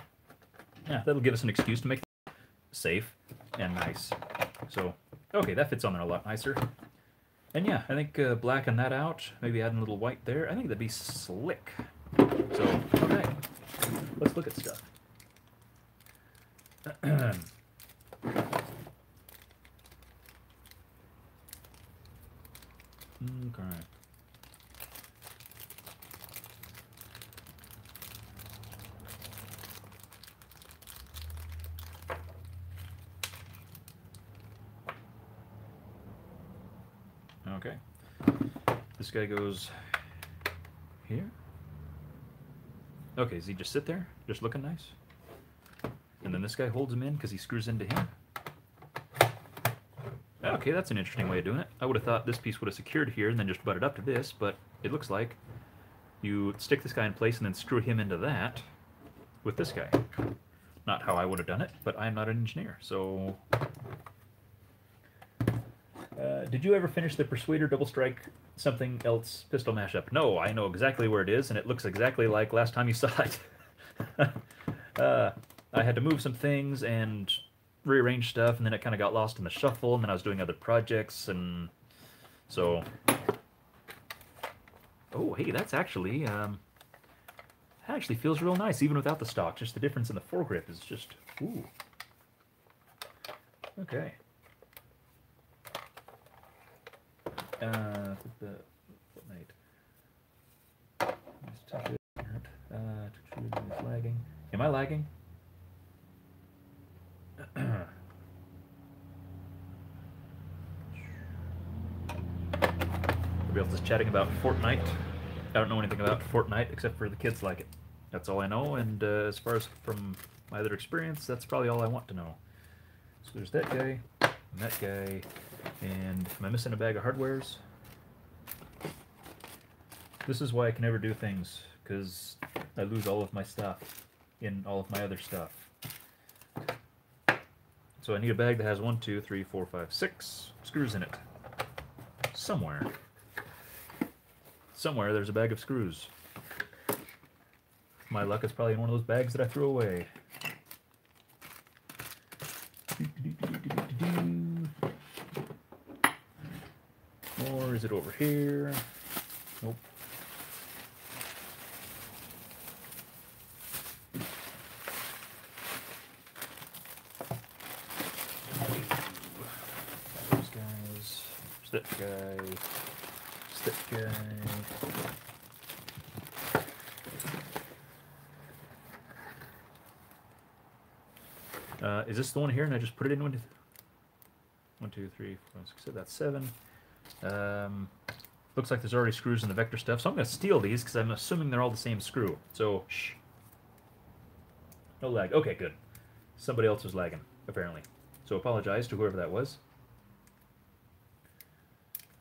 yeah, that'll give us an excuse to make it safe and nice. So, okay, that fits on there a lot nicer. And yeah, I think blacking that out, maybe adding a little white there, I think that'd be slick. So, okay, let's look at stuff. Okay. Okay. This guy goes here. Okay, does he just sit there, just looking nice? And then this guy holds him in because he screws into him. Okay, that's an interesting way of doing it. I would have thought this piece would have secured here and then just butted up to this, but it looks like you stick this guy in place and then screw him into that with this guy. Not how I would have done it, but I'm not an engineer, so... did you ever finish the Persuader Double Strike something else pistol mashup? No, I know exactly where it is, and it looks exactly like last time you saw it. I had to move some things and rearrange stuff, and then it kind of got lost in the shuffle, and then I was doing other projects, and so... Oh, hey, that's actually... that actually feels real nice, even without the stock. Just the difference in the foregrip is just... Ooh. Okay. Fortnite. Let's touch it. It's lagging. Am I lagging? Everybody else is chatting about Fortnite. I don't know anything about Fortnite except for the kids like it. That's all I know, and as far as from my other experience, that's probably all I want to know. So there's that guy, and that guy, and am I missing a bag of hardwares? This is why I can never do things, because I lose all of my stuff in all of my other stuff. So I need a bag that has 1, 2, 3, 4, 5, 6 screws in it. Somewhere. Somewhere there's a bag of screws. My luck is probably in one of those bags that I threw away. Or is it over here? Nope. guy. Is this the one here? And I just put it in 1, 2, 3, 4, 5, 6, 7. That's 7. Looks like there's already screws in the vector stuff, so I'm going to steal these because I'm assuming they're all the same screw. So, shh. No lag. Okay, good. Somebody else was lagging, apparently. So apologize to whoever that was.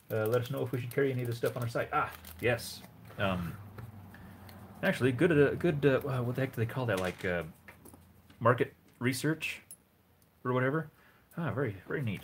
Let us know if we should carry any of this stuff on our site. Ah, yes. Actually, good. What the heck do they call that? Like market research or whatever. Ah, very, very neat.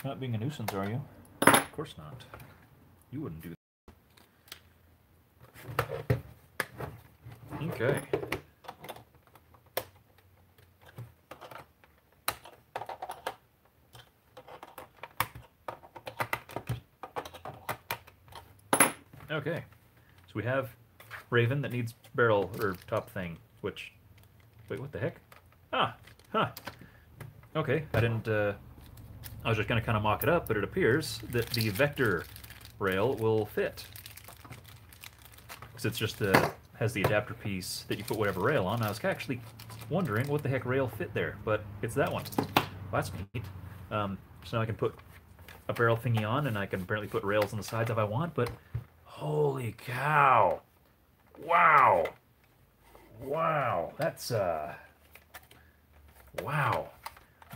Not being a nuisance, are you? Of course not. You wouldn't do that. Okay. Okay. So we have Raven that needs barrel or top thing, which... Wait, what the heck? Ah! Huh. Okay, I didn't... I was just going to kind of mock it up, but it appears that the vector rail will fit. Because it's just has the adapter piece that you put whatever rail on. I was actually wondering what the heck rail fit there, but it's that one. Well, that's neat. So now I can put a barrel thingy on, and I can apparently put rails on the sides if I want, but holy cow! Wow! Wow! That's, wow!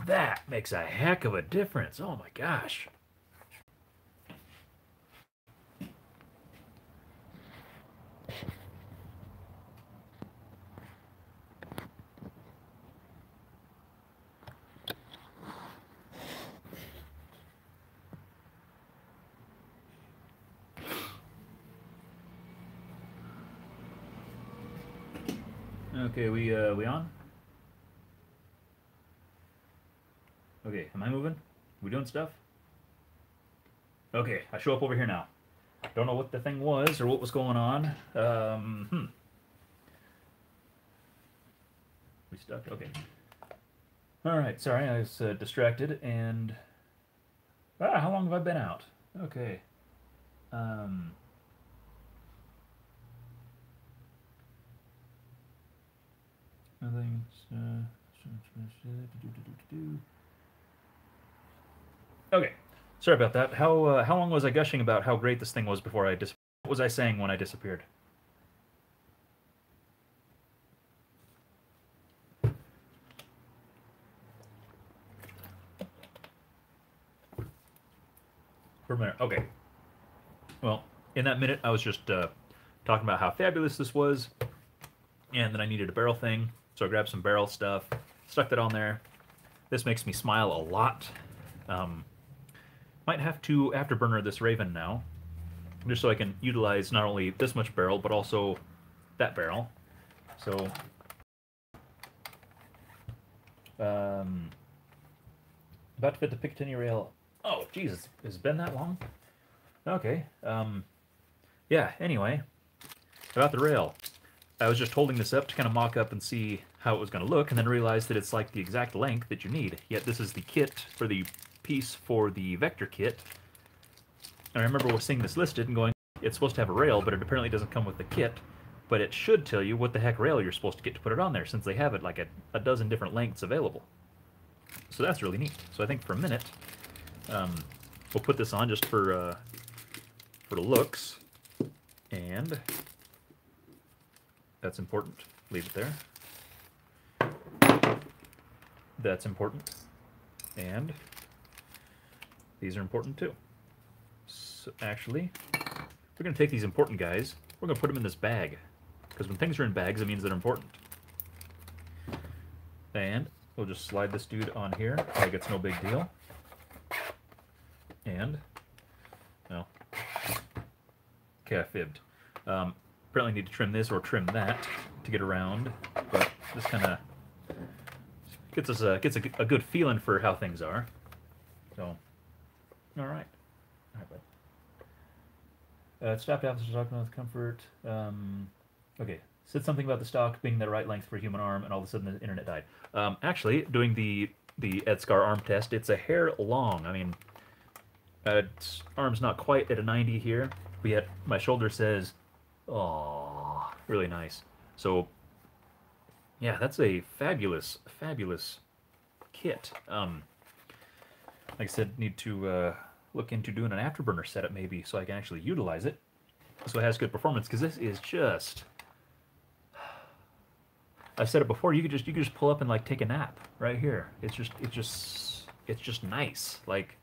That makes a heck of a difference. Oh my gosh. Okay, we on? Okay, am I moving? We doing stuff? Okay, I show up over here now. Don't know what the thing was or what was going on. We stuck? Okay. Alright, sorry, I was distracted and... Ah, how long have I been out? Okay. Nothing. Okay, sorry about that. How long was I gushing about how great this thing was before I disappeared? What was I saying when I disappeared? For a minute. Okay. Well, in that minute, I was just talking about how fabulous this was, and then I needed a barrel thing, so I grabbed some barrel stuff, stuck that on there. This makes me smile a lot. Might have to afterburner this Raven now, just so I can utilize not only this much barrel, but also that barrel. So, about to fit the Picatinny rail. Oh, Jesus, has it been that long? Okay. Yeah, anyway, about the rail. I was just holding this up to kind of mock up and see how it was going to look, and then realized that it's like the exact length that you need. Yet this is the kit for the piece for the vector kit. And I remember seeing this listed and going, it's supposed to have a rail, but it apparently doesn't come with the kit. But it should tell you what the heck rail you're supposed to get to put it on there, since they have it like a dozen different lengths available. So that's really neat. So I think for a minute, we'll put this on just for the looks, and that's important. Leave it there. That's important, and these are important too. So actually, we're going to take these important guys we're gonna put them in this bag, because when things are in bags, it means they're important. And we'll just slide this dude on here like it's no big deal. And, well, okay, I fibbed. Apparently need to trim this or trim that to get around, but this kind of gets us a good feeling for how things are. So, all right, bud. Stopped after talking about comfort. Okay, said something about the stock being the right length for a human arm, and all of a sudden the internet died. Actually, doing the Edscar arm test, it's a hair long. I mean, its arm's not quite at a 90 here, but yet my shoulder says, "Oh, really nice." So, yeah, that's a fabulous, fabulous kit. Like I said, need to look into doing an afterburner setup maybe, so I can actually utilize it, so it has good performance. Because this is just, I've said it before. You could just pull up and like take a nap right here. It's just nice. Like,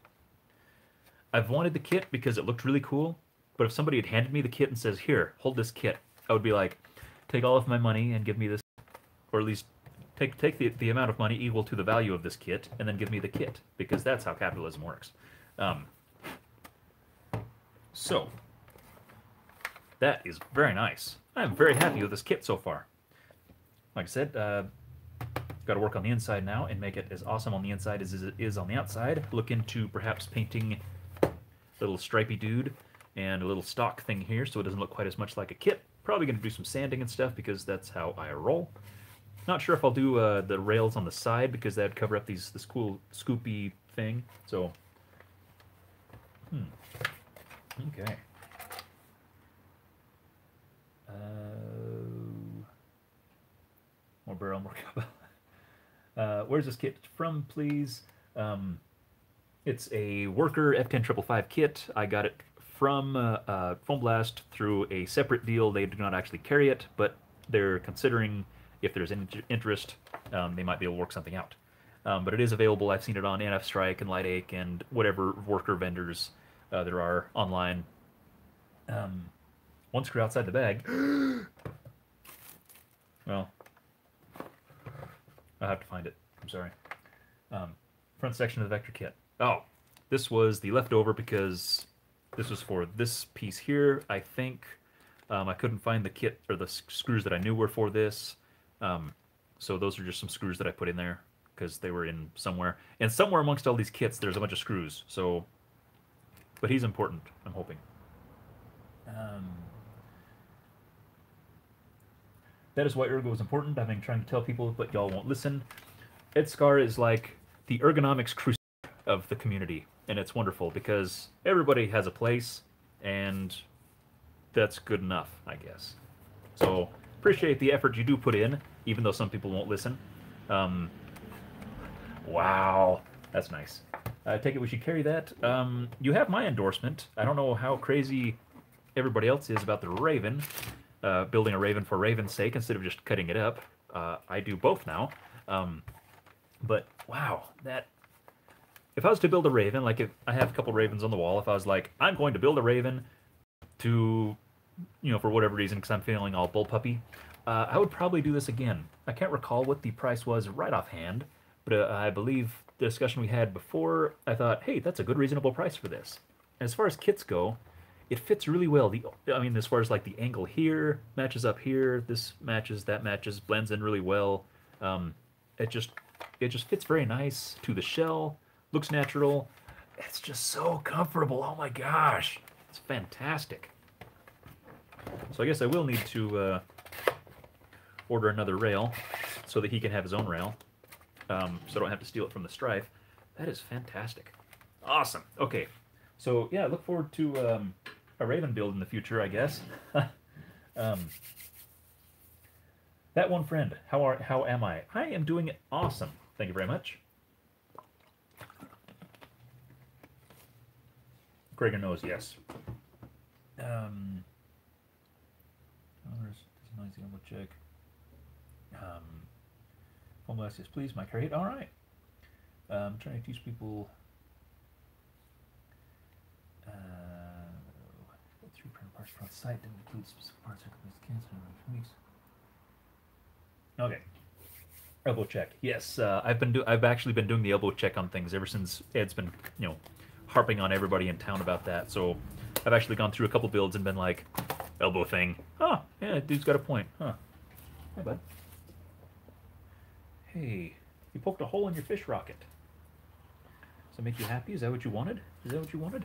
I've wanted the kit because it looked really cool. But if somebody had handed me the kit and says, "Here, hold this kit," I would be like, take all of my money and give me this, or at least take the amount of money equal to the value of this kit, and then give me the kit, because that's how capitalism works. So, that is very nice. I'm very happy with this kit so far. Like I said, got to work on the inside now and make it as awesome on the inside as it is on the outside. Look into perhaps painting a little stripy dude and a little stock thing here so it doesn't look quite as much like a kit. Probably going to do some sanding and stuff because that's how I roll. Not sure if I'll do the rails on the side because that'd cover up this cool scoopy thing. So, okay. More barrel, more cowbell. Where's this kit from, please? It's a Worker F10555 kit. I got it from Foamblast through a separate deal. They do not actually carry it, but they're considering if there's any interest, they might be able to work something out. But it is available. I've seen it on NF Strike and Light Ache and whatever Worker vendors there are online. One screw outside the bag. Well, I'll have to find it. I'm sorry. Front section of the Vector kit. Oh, this was the leftover because this was for this piece here, I think. I couldn't find the kit or the screws that I knew were for this. So those are just some screws that I put in there because they were in somewhere. And somewhere amongst all these kits, there's a bunch of screws. So, but he's important, I'm hoping. That is why Ergo is important. I've been trying to tell people, but y'all won't listen. Edscar is like the ergonomics crusader of the community, and it's wonderful because everybody has a place, and that's good enough, I guess. So appreciate the effort you do put in, even though some people won't listen. Wow, that's nice. I take it we should carry that. You have my endorsement. I don't know how crazy everybody else is about the Raven. Building a Raven for Raven's sake instead of just cutting it up. I do both now. But wow, that... If I was to build a Raven, like if I have a couple Ravens on the wall, if I was like, I'm going to build a Raven to, you know, for whatever reason, because I'm feeling all bullpuppy, I would probably do this again. I can't recall what the price was right offhand, but I believe the discussion we had before, I thought, hey, that's a good reasonable price for this. And as far as kits go, it fits really well. I mean, as far as like the angle here matches up here, this matches, that matches, blends in really well. It just fits very nice to the shell. Looks natural. It's just so comfortable. Oh my gosh, it's fantastic. So I guess I will need to order another rail so that he can have his own rail, so I don't have to steal it from the Strife. That is fantastic. Awesome. Okay, so yeah, I look forward to a Raven build in the future, I guess. That one friend, how am I? I am doing awesome. Thank you very much. Gregor knows, yes. Check. Foamblast, yes, please. My carry it. All right. I'm trying to teach people. 3 print parts per site didn't include specific parts that could be canceled in weeks. Okay. Elbow check. Yes, I've actually been doing the elbow check on things ever since Ed's been, harping on everybody in town about that. So I've actually gone through a couple builds and been like, elbow thing. Huh, yeah, dude's got a point. Huh. Hey, bud. Hey, you poked a hole in your fish rocket. Does that make you happy? Is that what you wanted? Is that what you wanted?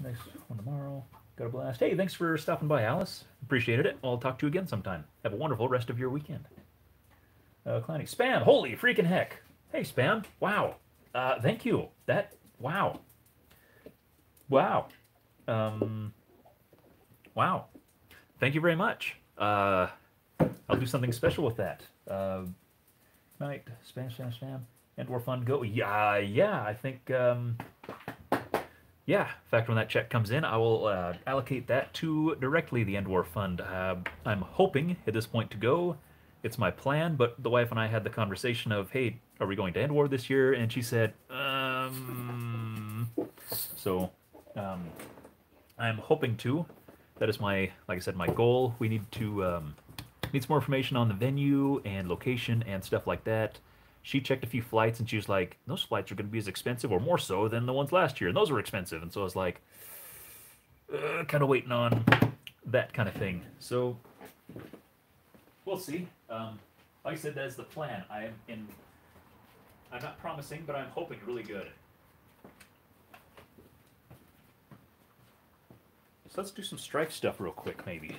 Next one tomorrow. Got a blast. Hey, thanks for stopping by, Alice. Appreciated it. I'll talk to you again sometime. Have a wonderful rest of your weekend. Clowny. Spam! Holy freaking heck! Hey, Spam. Wow. Thank you. Wow. Wow. Wow. Thank you very much. I'll do something special with that. Night. Spam. And more fun. Go. Yeah, I think, yeah, in fact, when that check comes in, I will allocate that to directly the End War Fund. I'm hoping at this point to go. It's my plan, but the wife and I had the conversation of, hey, are we going to End War this year? And she said, so I'm hoping to. That is like I said, my goal. We need to need some more information on the venue and location and stuff like that. She checked a few flights and she was like, those flights are going to be as expensive or more so than the ones last year. And those were expensive. And so I was like, kind of waiting on that kind of thing. So we'll see. Like I said, that is the plan. I'm not promising, but I'm hoping really good. So let's do some strike stuff real quick, maybe.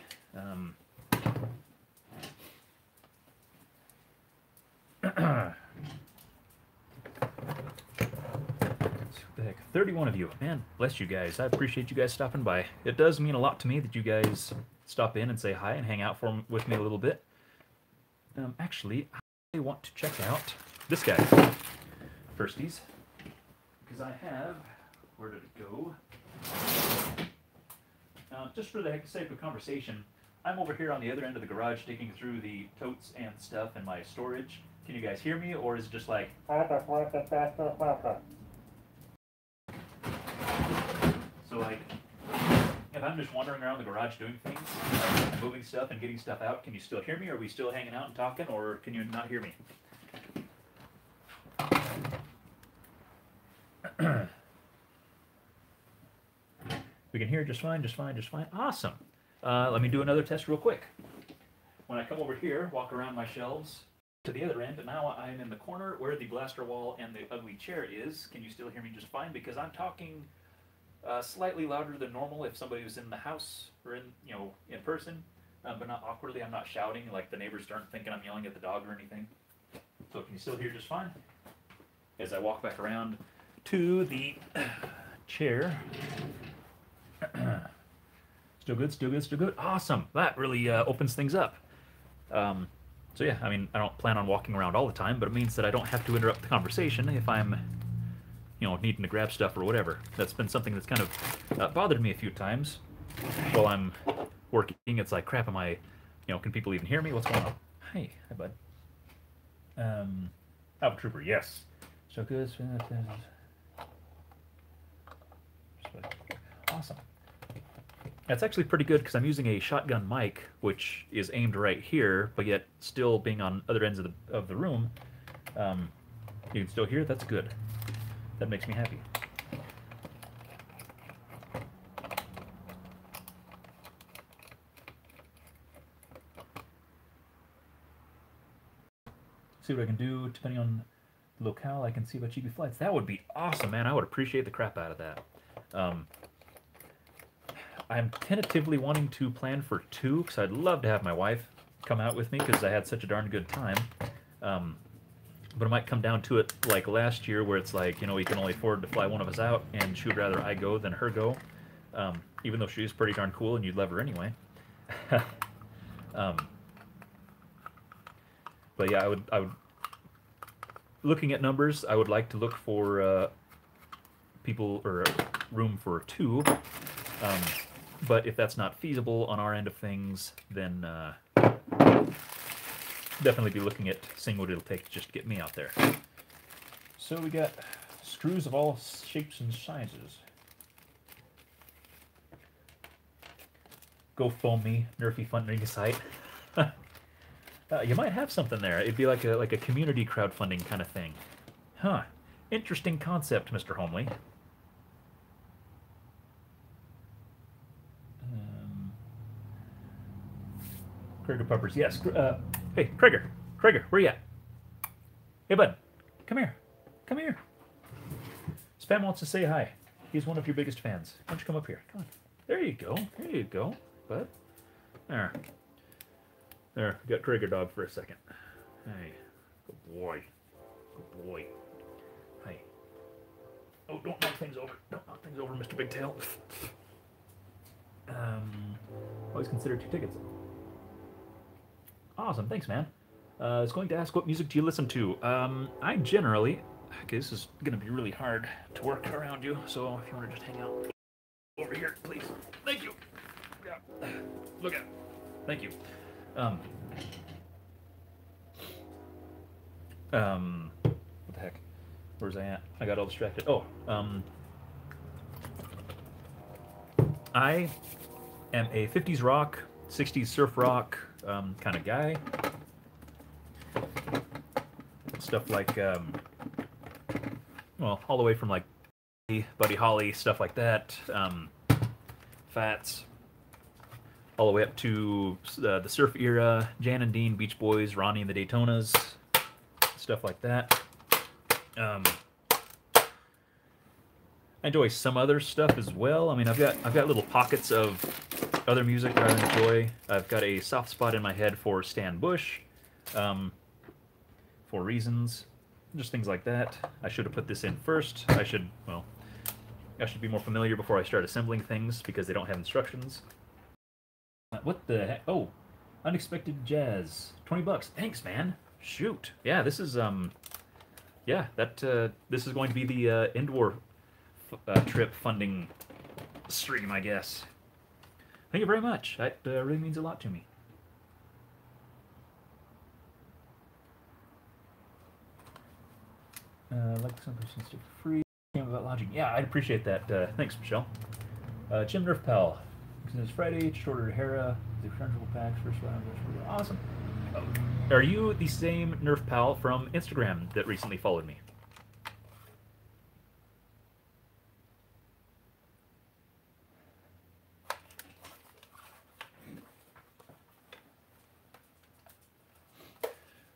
The heck, 31 of you. Man, bless you guys. I appreciate you guys stopping by. It does mean a lot to me that you guys stop in and say hi and hang out with me a little bit. Actually, I want to check out this guy. Firsties. Because I have... Where did it go? Just for the sake of conversation, I'm over here on the other end of the garage digging through the totes and stuff and my storage. Can you guys hear me, or is it just like... So, like, if I'm just wandering around the garage doing things, moving stuff and getting stuff out, can you still hear me? Are we still hanging out and talking, or can you not hear me? We can hear just fine, just fine, just fine. Awesome. Let me do another test real quick. When I come over here, walk around my shelves to the other end, and now I'm in the corner where the blaster wall and the ugly chair is. Can you still hear me just fine? Because I'm talking slightly louder than normal if somebody was in the house or in person, but not awkwardly. I'm not shouting like the neighbors aren't thinking I'm yelling at the dog or anything. So can you still hear just fine? As I walk back around to the chair. Still good, still good, still good. Awesome. That really opens things up. So yeah, I mean, I don't plan on walking around all the time, but it means that I don't have to interrupt the conversation if I'm, needing to grab stuff or whatever. That's been something that's kind of bothered me a few times while I'm working. It's like, crap, am I, can people even hear me? What's going on? Hi bud. Alpha Trooper, yes. So good. Awesome. That's actually pretty good because I'm using a shotgun mic, which is aimed right here, but yet still being on other ends of the room. You can still hear? That's good. That makes me happy. See what I can do. Depending on the locale, I can see about cheapy flights. That would be awesome, man. I would appreciate the crap out of that. I'm tentatively wanting to plan for 2 because I'd love to have my wife come out with me because I had such a darn good time. But it might come down to it like last year where it's like, we can only afford to fly one of us out and she would rather I go than her go, even though she's pretty darn cool and you'd love her anyway. But yeah, I would, looking at numbers, I would like to look for people or room for 2. But if that's not feasible on our end of things, then definitely be looking at seeing what it'll take just to get me out there. So we got screws of all shapes and sizes. Go foam me, Nerfy funding site. You might have something there. It'd be like a community crowdfunding kind of thing. Huh. Interesting concept, Mr. Homely. Krieger Puppers, yes. Hey, Krieger, where you at? Hey, bud, come here. Come here. Spam wants to say hi. He's one of your biggest fans. Why don't you come up here? Come on. There you go. There you go, bud. There. There, we got Krieger dog for a second. Hey, good boy. Good boy. Hey. Oh, don't knock things over. Don't knock things over, Mr. Big Tail. Always consider 2 tickets. Awesome, thanks, man. I was going to ask, what music do you listen to? I generally... Okay, this is going to be really hard to work around you, so if you want to just hang out over here, please. Thank you. Yeah. Look at it. Thank you. What the heck? Where's I at? I got all distracted. Oh, I am a 50s rock, 60s surf rock kind of guy. Stuff like, well, all the way from like Buddy Holly, stuff like that, Fats, all the way up to the surf era, Jan and Dean, Beach Boys, Ronnie and the Daytonas, stuff like that. I enjoy some other stuff as well. I mean, I've got little pockets of other music that I enjoy. I've got a soft spot in my head for Stan Bush, for reasons, just things like that. I should have put this in first. I should be more familiar before I start assembling things because they don't have instructions. What the heck? Oh, Unexpected Jazz, $20. Thanks, man. Shoot. Yeah, this is yeah, this is going to be the End War trip funding stream, I guess. Thank you very much. That really means a lot to me. Like some persons to free game about lodging. Yeah, I'd appreciate that. Thanks, Michelle. Jim Nerf Pal. It's Friday. Shorter Hera. The crunchable packs. First round. Awesome. Are you the same Nerf Pal from Instagram that recently followed me?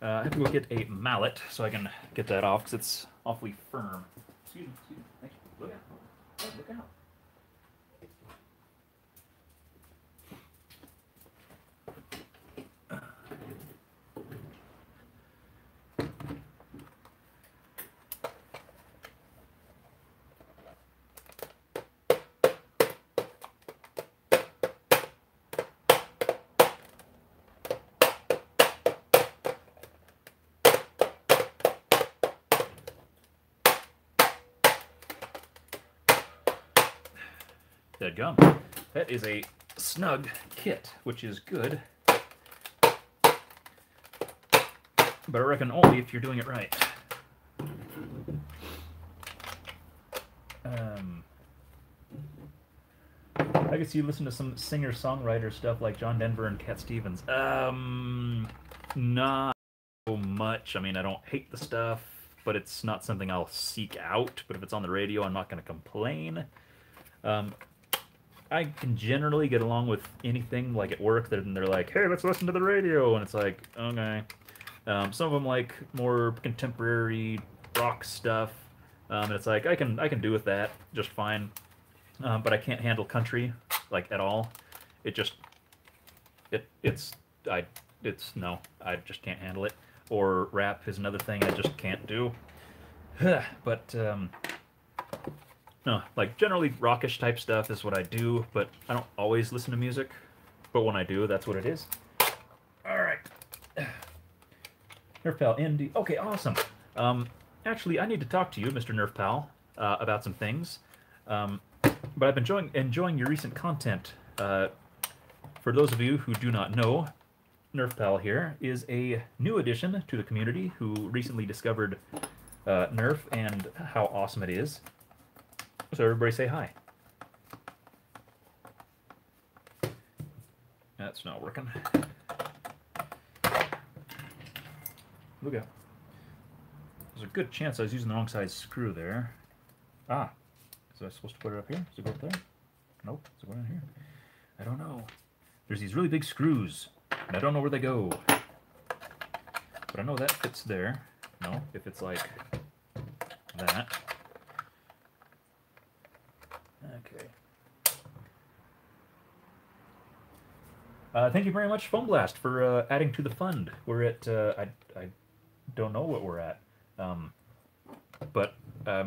I have to go get a mallet so I can get that off because it's awfully firm. Excuse me. Thank you. Look out. Oh, look out. Gum. That is a snug kit, which is good. But I reckon only if you're doing it right. I guess you listen to some singer-songwriter stuff like John Denver and Cat Stevens. Not so much. I mean, I don't hate the stuff, but it's not something I'll seek out. But if it's on the radio, I'm not going to complain. I can generally get along with anything, like at work, they're like, hey, let's listen to the radio, and it's like, okay. Some of them like more contemporary rock stuff, and it's like, I can do with that just fine, but I can't handle country, like, at all. No, I just can't handle it. Or rap is another thing I just can't do. But, no, like, generally rockish type stuff is what I do, but I don't always listen to music. But when I do, that's what it is. Alright. Nerf Pal, Indy. Okay, awesome. Actually, I need to talk to you, Mr. Nerf Pal, about some things. But I've been enjoying your recent content. For those of you who do not know, Nerf Pal here is a new addition to the community who recently discovered Nerf and how awesome it is. So everybody say hi. That's not working. Look out. There's a good chance I was using the wrong size screw there. Ah. Is I supposed to put it up here? Does it go up there? Nope. Does it go down here? I don't know. There's these really big screws, and I don't know where they go. But I know that fits there. No, if it's like that. Okay. Thank you very much, Foamblast, for adding to the fund. We're at, I don't know what we're at, but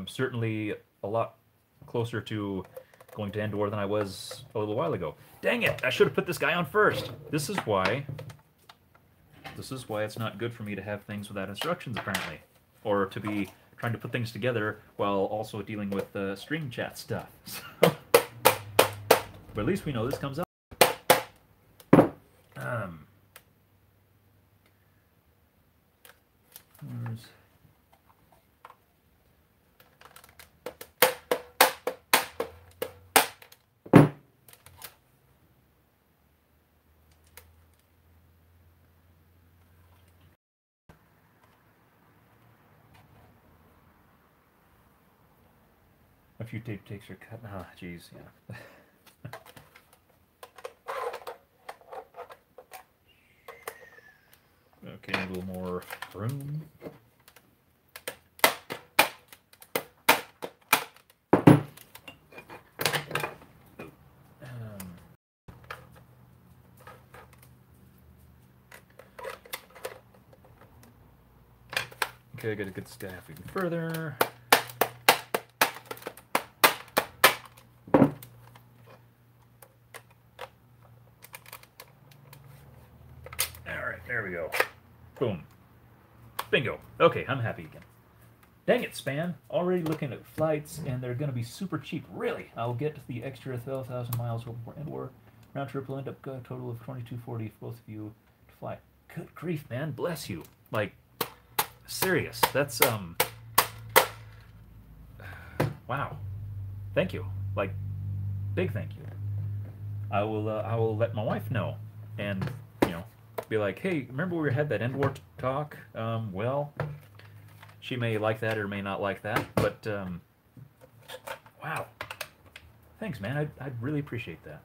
certainly a lot closer to going to Endor than I was a little while ago. Dang it! I should have put this guy on first. This is why it's not good for me to have things without instructions, apparently, or to be trying to put things together while also dealing with stream chat stuff. So, but at least we know this comes up. Where's... A few tape takes are cut. Ah, jeez, yeah. Okay, need a little more room. Okay, I gotta get this guy half even further. Alright, there we go. Boom. Bingo. Okay, I'm happy again. Dang it, Span. Already looking at flights, and they're going to be super cheap. Really? I'll get the extra 12,000 miles before Endor. Round trip will end up a total of $22.40 if both of you to fly. Good grief, man. Bless you. Like, serious. That's, wow. Thank you. Like, big thank you. I will let my wife know. And, you know, be like, hey, remember we had that Endor talk? Well, she may like that or may not like that, but, wow. Thanks, man. I'd really appreciate that.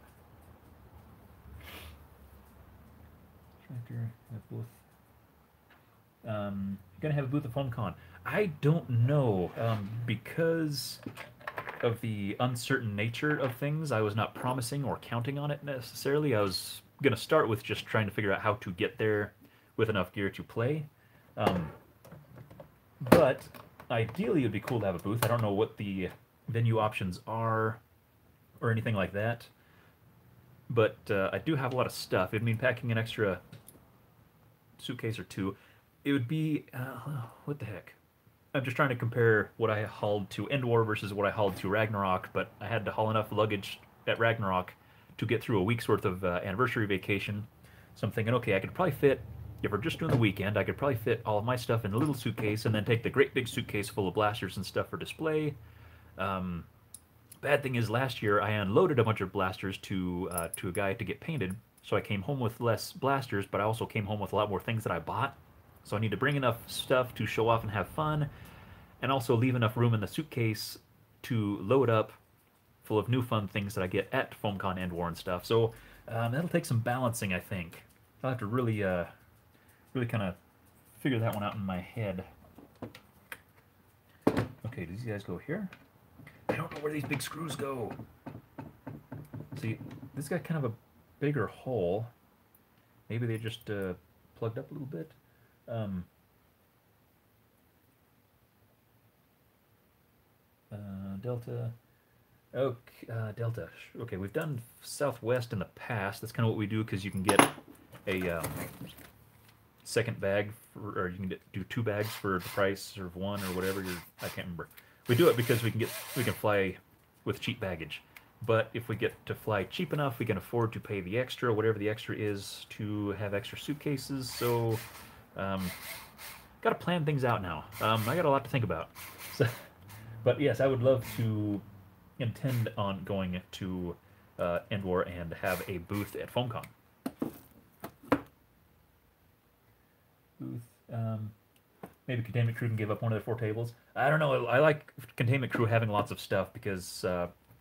Gonna have a booth at FoamCon. I don't know, because of the uncertain nature of things. I was not promising or counting on it necessarily. I was gonna start with just trying to figure out how to get there with enough gear to play. But ideally, it'd be cool to have a booth. I don't know what the venue options are or anything like that. But I do have a lot of stuff. It'd mean packing an extra suitcase or two. It would be, what the heck? I'm just trying to compare what I hauled to Endor versus what I hauled to Ragnarok, but I had to haul enough luggage at Ragnarok to get through a week's worth of anniversary vacation. So I'm thinking, okay, I could probably fit, if we're just doing the weekend, I could probably fit all of my stuff in a little suitcase and then take the great big suitcase full of blasters and stuff for display. Bad thing is, last year I unloaded a bunch of blasters to a guy to get painted, so I came home with less blasters, but I also came home with a lot more things that I bought. So I need to bring enough stuff to show off and have fun, and also leave enough room in the suitcase to load up full of new fun things that I get at FoamCon and War and stuff. So that'll take some balancing, I think. I'll have to really kind of figure that one out in my head. Okay, do these guys go here? I don't know where these big screws go. See, this got kind of a bigger hole. Maybe they just plugged up a little bit. Delta. Okay, Delta. Okay, we've done Southwest in the past. That's kind of what we do because you can get a second bag, or you can do 2 bags for the price of 1 or whatever. I can't remember. We do it because we can fly with cheap baggage. But if we get to fly cheap enough, we can afford to pay the extra, whatever the extra is, to have extra suitcases. So, kind got to plan things out now. I got a lot to think about. So, but yes, I would love to intend on going to End War and have a booth at FoamCon. Booth. Maybe Containment Crew can give up one of their 4 tables. I don't know. I like Containment Crew having lots of stuff because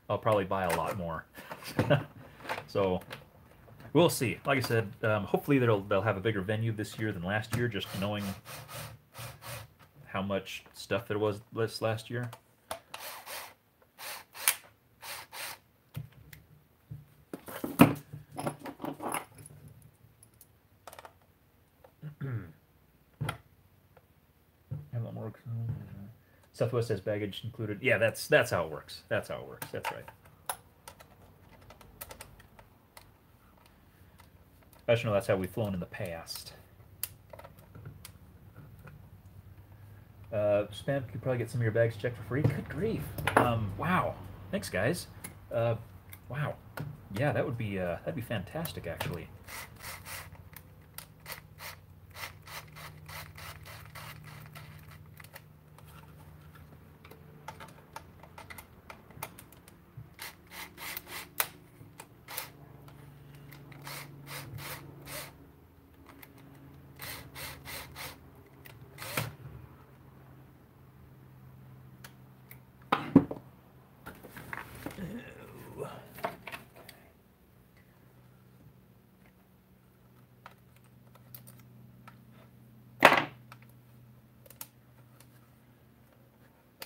I'll probably buy a lot more. So we'll see. Like I said, hopefully they'll have a bigger venue this year than last year. Just knowing how much stuff there was this last year. Southwest has baggage included. Yeah, that's how it works. That's how it works. That's right. I should know that's how we've flown in the past. Spam could probably get some of your bags checked for free. Good grief. Wow. Thanks, guys. Wow. Yeah, that'd be fantastic, actually.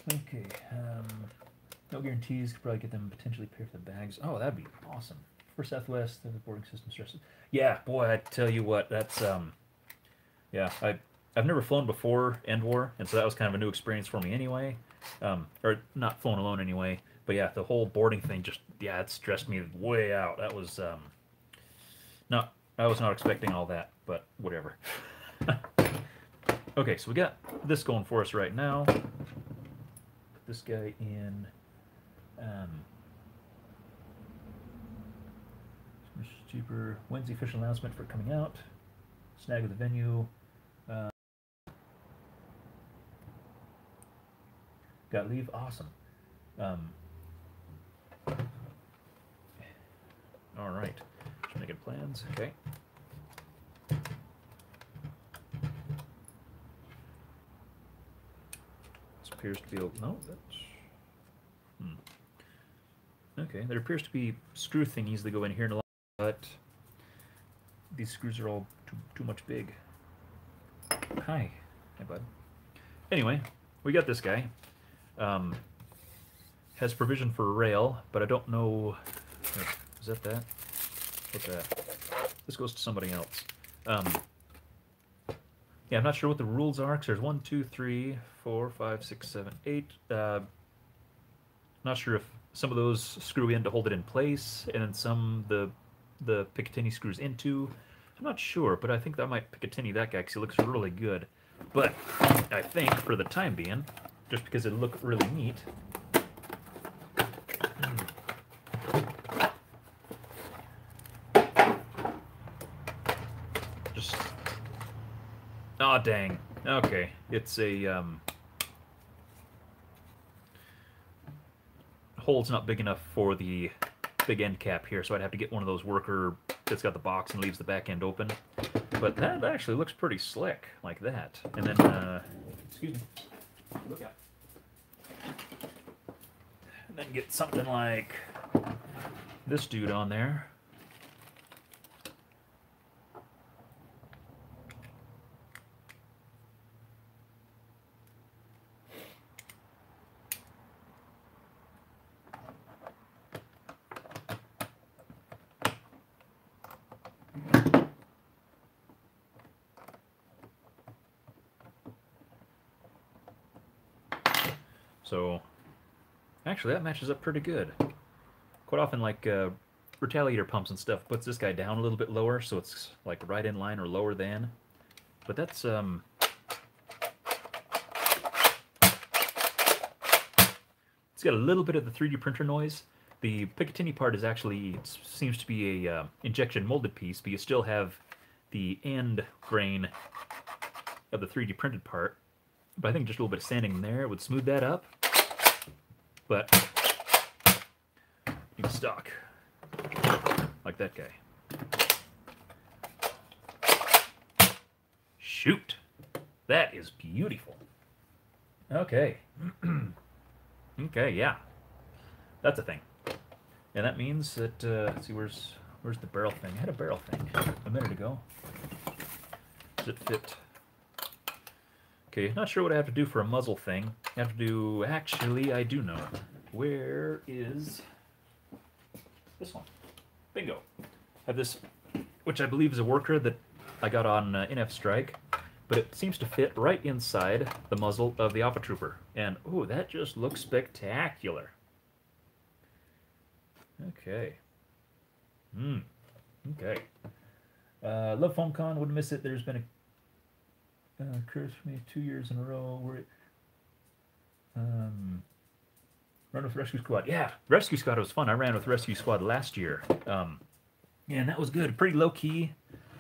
Okay, no guarantees. Could probably get them potentially pay for the bags. Oh, that'd be awesome. For Southwest, the boarding system stresses. Yeah, boy, I tell you what, that's yeah, I've never flown before End War, and so that was kind of a new experience for me anyway. Or not flown alone anyway. But yeah, the whole boarding thing just, yeah, it stressed me way out. That was not, I was not expecting all that, but whatever. Okay, so we got this going for us right now. This guy in cheaper Wednesday official announcement for coming out. Snag of the venue. Got leave. Awesome. All right. Just making plans. Okay. Appears to be no. That's okay. There appears to be screw thingies that go in here in a lot, but these screws are all too much big. Hi, bud. Anyway, we got this guy. Has provision for a rail, but I don't know. Is that that? What's that? This goes to somebody else. Yeah, I'm not sure what the rules are, because there's 1, 2, 3, 4, 5, 6, 7, 8. Not sure if some of those screw in to hold it in place, and then some the Picatinny screws into. I'm not sure, but I think I might Picatinny that guy, because he looks really good. But I think, for the time being, just because it'll look really neat, just... Aw, dang. Okay, it's a, hole's not big enough for the big end cap here, so I'd have to get one of those worker that's got the box and leaves the back end open. But that actually looks pretty slick, like that. And then, excuse me, look out. And then get something like this dude on there. So, actually, that matches up pretty good. Quite often, like, retaliator pumps and stuff puts this guy down a little bit lower, so it's, like, right in line or lower than. But that's, it's got a little bit of the 3D printer noise. The Picatinny part is actually, it seems to be a injection molded piece, but you still have the end grain of the 3D printed part. But I think just a little bit of sanding in there would smooth that up. But you can stock like that guy. Shoot! That is beautiful. Okay. Okay, yeah. That's a thing. And that means that, let's see, where's the barrel thing? I had a barrel thing a minute ago. Does it fit? Okay, not sure what I have to do for a muzzle thing. I have to do, actually, I do know. Where is this one? Bingo. I have this, which I believe is a worker that I got on NF Strike, but it seems to fit right inside the muzzle of the Alpha Trooper. And, ooh, that just looks spectacular. Okay. Okay. Love FoamCon, wouldn't miss it. There's been a curse for me 2 years in a row where it, run with Rescue Squad. Yeah, Rescue Squad was fun. I ran with Rescue Squad last year. Yeah, and that was good. Pretty low key.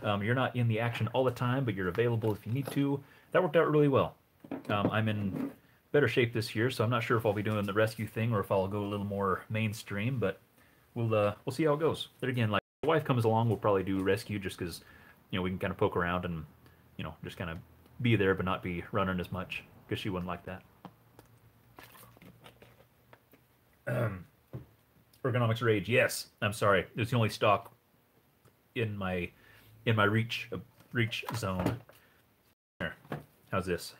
You're not in the action all the time, but you're available if you need to. That worked out really well. I'm in better shape this year, so I'm not sure if I'll be doing the rescue thing or if I'll go a little more mainstream, but we'll see how it goes. But again, like, if my wife comes along, we'll probably do rescue just because, you know, we can kind of poke around and, you know, just kind of be there but not be running as much because she wouldn't like that. Ergonomics Rage, yes. I'm sorry. It's the only stock in my reach zone. There. How's this?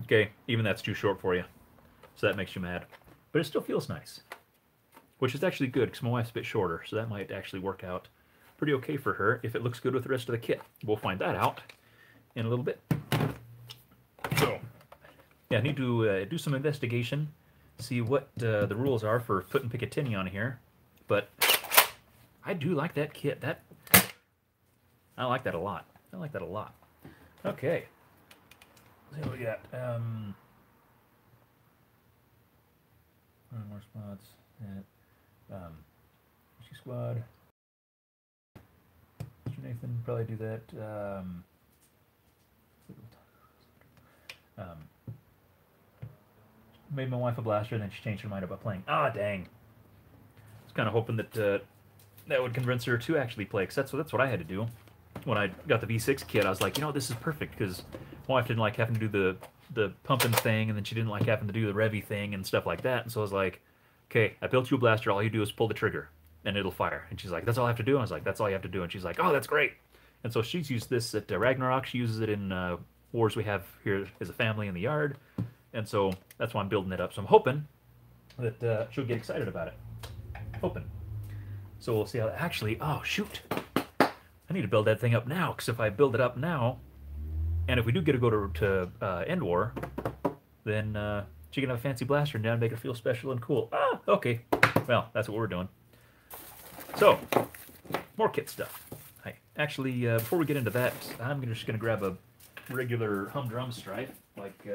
Okay, even that's too short for you. So that makes you mad. But it still feels nice. Which is actually good, because my wife's a bit shorter, so that might actually work out pretty okay for her if it looks good with the rest of the kit. We'll find that out in a little bit. So, yeah, I need to do some investigation, see what the rules are for putting Picatinny on here. But I do like that kit. I like that a lot. I like that a lot. Okay. Let's see what we got. More spots. Rescue Squad. Mr. Nathan, probably do that. Made my wife a blaster, and then she changed her mind about playing. Ah, dang. I was kind of hoping that that would convince her to actually play, because that's what I had to do. When I got the V6 kit, I was like, you know, this is perfect, because my wife didn't like having to do the pumping thing, and then she didn't like having to do the revy thing and stuff like that. And so I was like, okay, I built you a blaster. All you do is pull the trigger, and it'll fire. And she's like, that's all I have to do? And I was like, that's all you have to do. And she's like, oh, that's great. And so she's used this at Ragnarok. She uses it in wars we have here as a family in the yard. And so that's why I'm building it up. So I'm hoping that she'll get excited about it. Hoping. So we'll see how that actually... Oh, shoot. I need to build that thing up now, because if I build it up now, and if we do get to go to End War, then she can have a fancy blaster and make it feel special and cool. Ah, okay. Well, that's what we're doing. So, more kit stuff. Actually, before we get into that, I'm just going to grab a regular humdrum strife, like...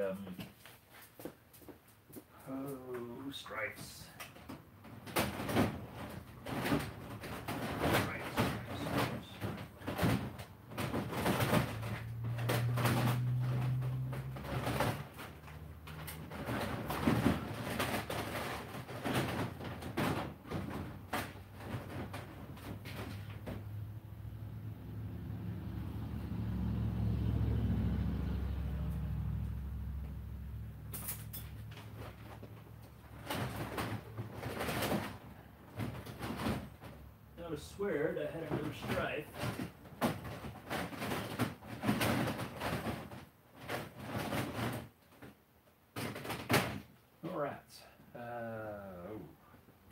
stripes. I would have sweared I had another strife. Alright.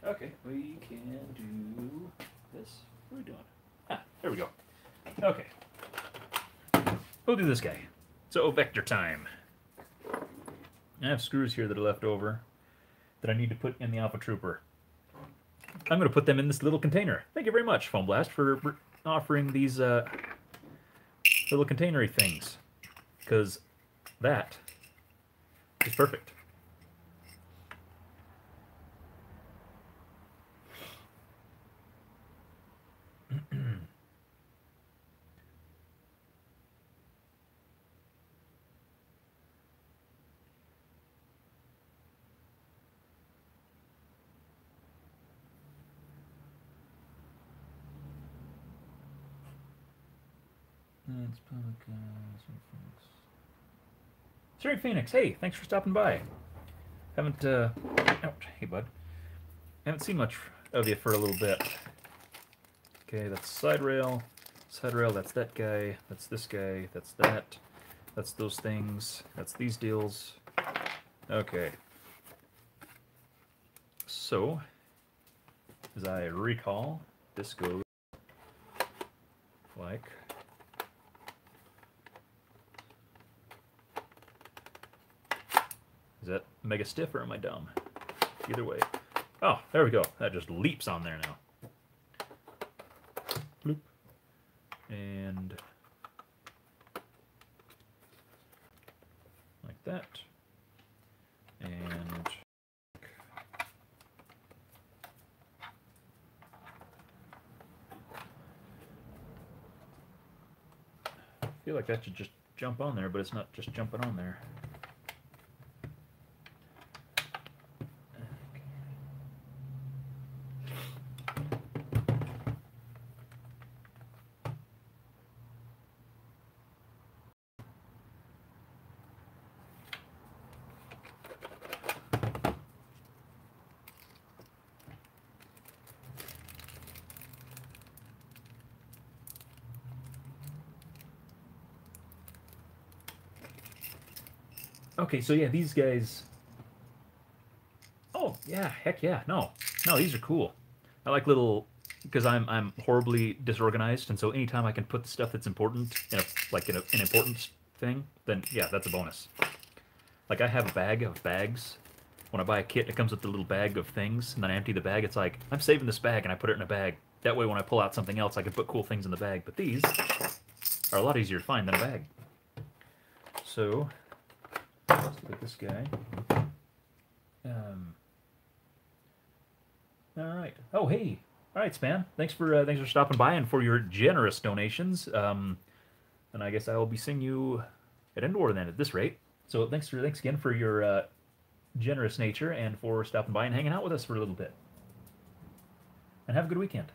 Okay, we can do this. What are we doing? Ah, there we go. Okay. We'll do this guy. So, vector time. I have screws here that are left over that I need to put in the Alpha Trooper. I'm going to put them in this little container. Thank you very much, Foamblast, for offering these little containery things, because that is perfect. Straight Phoenix, hey, thanks for stopping by. Haven't, oh, hey bud. Haven't seen much of you for a little bit. Okay, that's side rail. Side rail, that's that guy. That's this guy. That's that. That's those things. That's these deals. Okay. So, as I recall, this goes like... Is that mega stiff or am I dumb? Either way. Oh, there we go. That just leaps on there now. Bloop. And like that. And I feel like that should just jump on there, but it's not just jumping on there. Okay, so yeah, these guys... Oh, yeah, heck yeah. No, these are cool. I like little... Because I'm horribly disorganized, and so anytime I can put the stuff that's important in an important thing, then yeah, that's a bonus. Like I have a bag of bags. When I buy a kit, it comes with the little bag of things, and then I empty the bag. It's like, I'm saving this bag, and I put it in a bag. That way when I pull out something else, I can put cool things in the bag. But these are a lot easier to find than a bag. So... Let's look at this guy. All right. Oh, hey. All right, Span. Thanks for stopping by and for your generous donations. And I guess I will be seeing you at Endor then at this rate. So thanks again for your generous nature and for stopping by and hanging out with us for a little bit. And have a good weekend.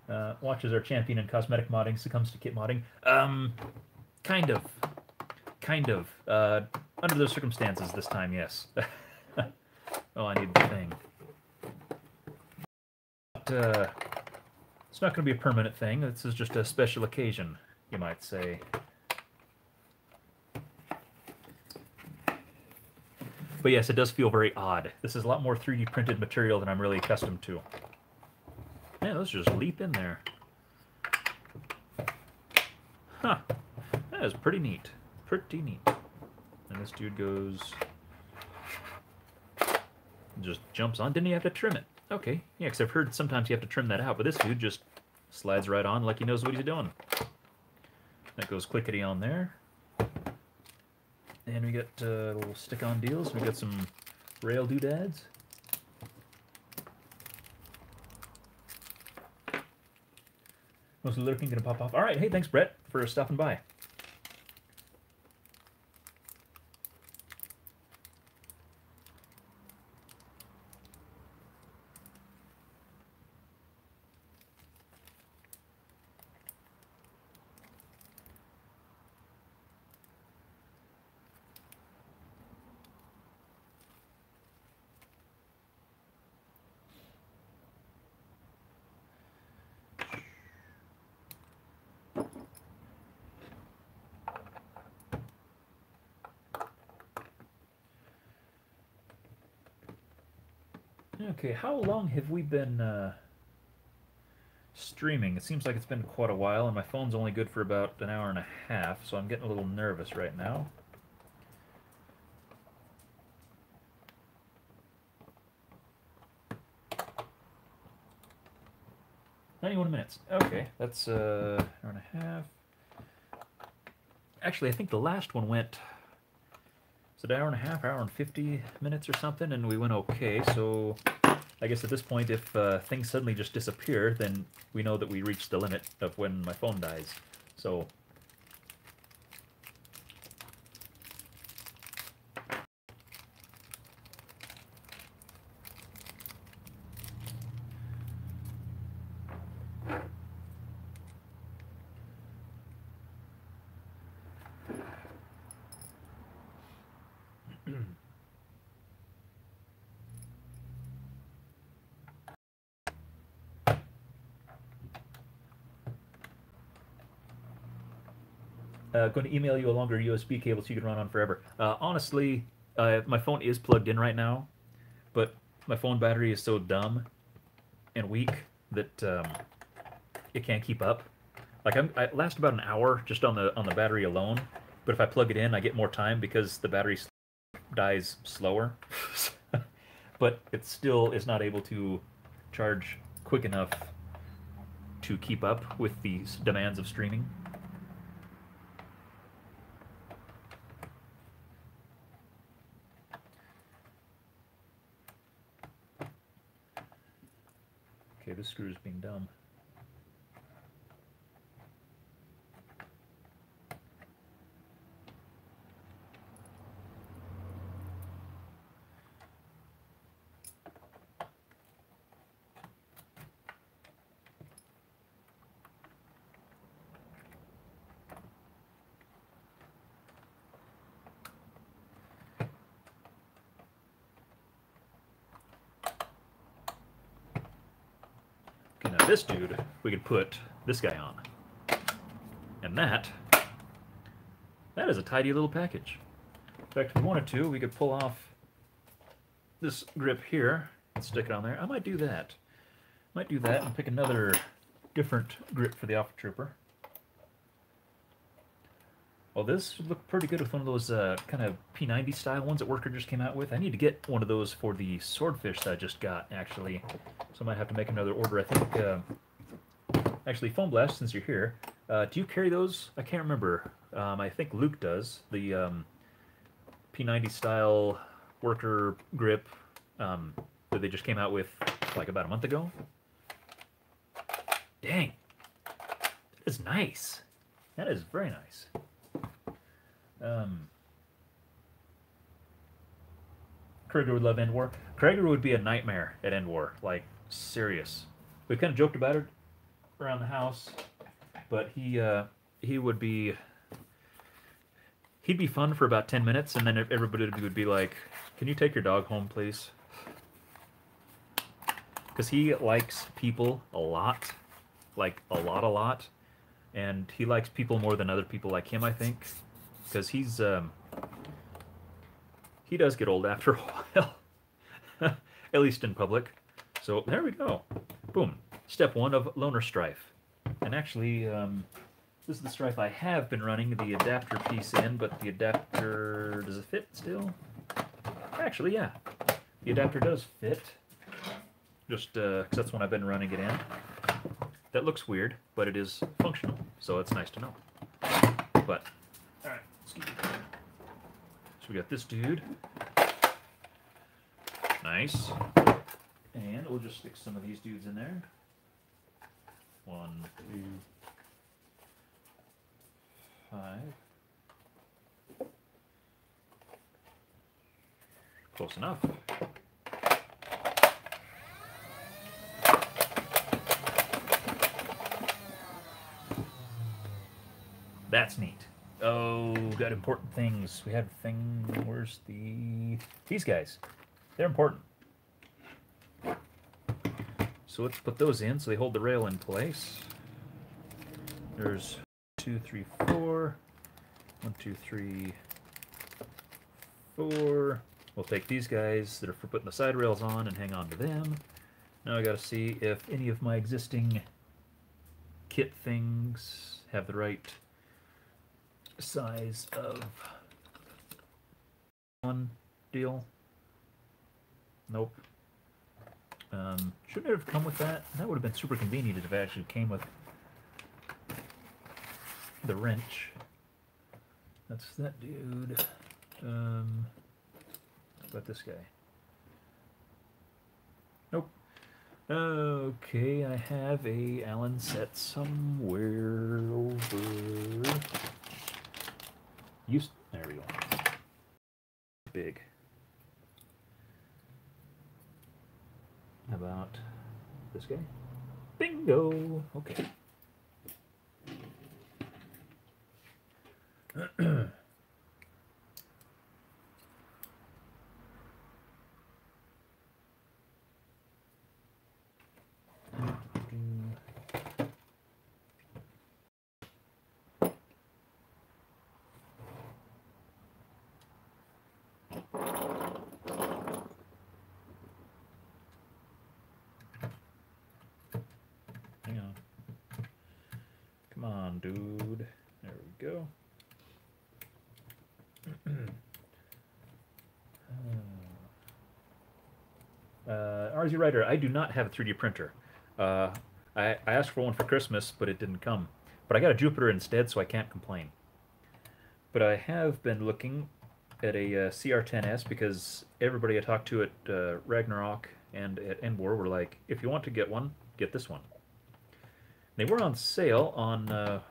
Watch as our champion in cosmetic modding succumbs to kit modding. Kind of. Under those circumstances this time, yes. Oh, I need the thing. But, it's not going to be a permanent thing. This is just a special occasion, you might say. But yes, it does feel very odd. This is a lot more 3D printed material than I'm really accustomed to. Man, let's just leap in there. Huh. That is pretty neat. Pretty neat. And this dude goes... Just jumps on. Didn't he have to trim it? Okay. Yeah, because I've heard sometimes you have to trim that out, but this dude just slides right on like he knows what he's doing. That goes clickety on there. And we got little stick-on deals. We got some rail doodads. Most lurking gonna pop off. All right. Hey, thanks, Brett, for stopping by. Okay, how long have we been streaming? It seems like it's been quite a while, and my phone's only good for about an hour and a half, so I'm getting a little nervous right now. "91 minutes. Okay, that's hour and a half. Actually, I think the last one went... Was it an hour and a half, hour and 50 minutes or something, and we went okay, so... I guess at this point, if things suddenly just disappear, then we know that we reached the limit of when my phone dies. So... Going to email you a longer USB cable so you can run on forever. Honestly, my phone is plugged in right now, but my phone battery is so dumb and weak that it can't keep up. Like I last about an hour just on the battery alone, but if I plug it in, I get more time because the battery dies slower. But it still is not able to charge quick enough to keep up with the demands of streaming. Okay, this screw is being dumb. Okay, now this dude, we could put this guy on. And that is a tidy little package. In fact, if we wanted to, we could pull off this grip here and stick it on there. I might do that. Might do that and pick another different grip for the Alpha Trooper. Well, this would look pretty good with one of those kind of P90 style ones that Worker just came out with. I need to get one of those for the swordfish that I just got, actually. So I might have to make another order. I think, actually, Foamblast, since you're here, do you carry those? I can't remember. I think Luke does. The P90 style Worker grip that they just came out with like about a month ago. Dang. That is nice. That is very nice. Krieger would love End War. Krieger would be a nightmare at End War. Like, serious. We kind of joked about it around the house, but he would be... He'd be fun for about 10 minutes, and then everybody would be like, can you take your dog home, please? Because he likes people a lot. Like, a lot. And he likes people more than other people like him, I think. Because he's, he does get old after a while. At least in public. So, there we go. Boom. Step 1 of Loner Strife. And actually, this is the Strife I have been running the adapter piece in, but the adapter, does it fit still? Actually, yeah. The adapter does fit. Just, because that's when I've been running it in. That looks weird, but it is functional, so it's nice to know. But, alright, excuse me. So we got this dude. Nice. And we'll just stick some of these dudes in there. 1, 2, 5. Close enough. That's neat. Oh, got important things. We had a thing. Where's these guys? They're important. So let's put those in so they hold the rail in place. There's 2, 3, 4. 1, 2, 3, 4. We'll take these guys that are for putting the side rails on and hang on to them. Now I gotta see if any of my existing kit things have the right size of one deal. Nope. Shouldn't it have come with that? That would have been super convenient if it actually came with the wrench. That's that dude. How about this guy? Nope. Okay, I have a Allen set somewhere over. There we go. Big. How about this guy? Bingo! Okay. dude. There we go. RZ Writer, I do not have a 3D printer. I asked for one for Christmas, but it didn't come. But I got a Jupiter instead, so I can't complain. But I have been looking at a CR10S because everybody I talked to at Ragnarok and at Enwar were like, if you want to get one, get this one. They were on sale on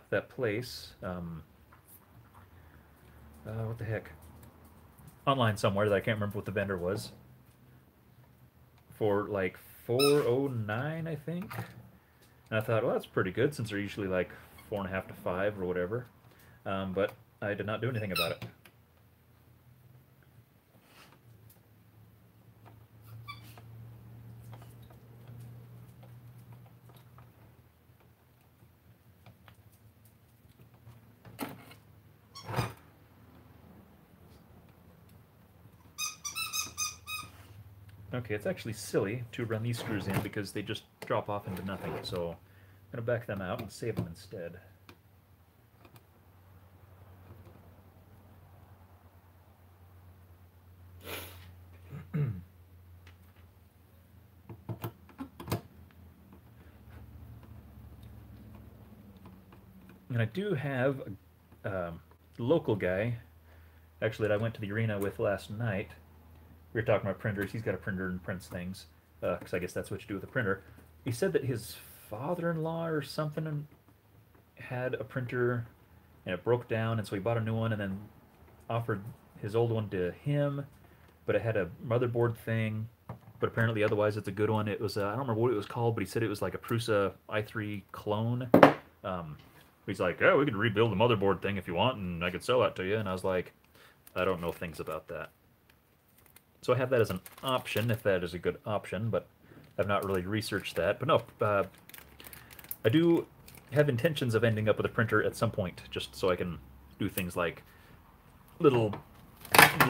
that place. What the heck? Online somewhere that I can't remember what the vendor was. For like $409, I think. And I thought, well, that's pretty good since they're usually like 4.5 to 5 or whatever. But I did not do anything about it. Okay, it's actually silly to run these screws in because they just drop off into nothing. So I'm going to back them out and save them instead. And I do have a local guy, actually, that I went to the arena with last night. We were talking about printers. He's got a printer and prints things, because I guess that's what you do with a printer. He said that his father-in-law or something had a printer, and it broke down, and so he bought a new one and then offered his old one to him, but it had a motherboard thing, but apparently otherwise it's a good one. It was, I don't remember what it was called, but he said it was like a Prusa i3 clone. He's like, oh, we could rebuild the motherboard thing if you want, and I could sell that to you. And I was like, I don't know things about that. So I have that as an option, if that is a good option, but I've not really researched that. But no, I do have intentions of ending up with a printer at some point, just so I can do things like little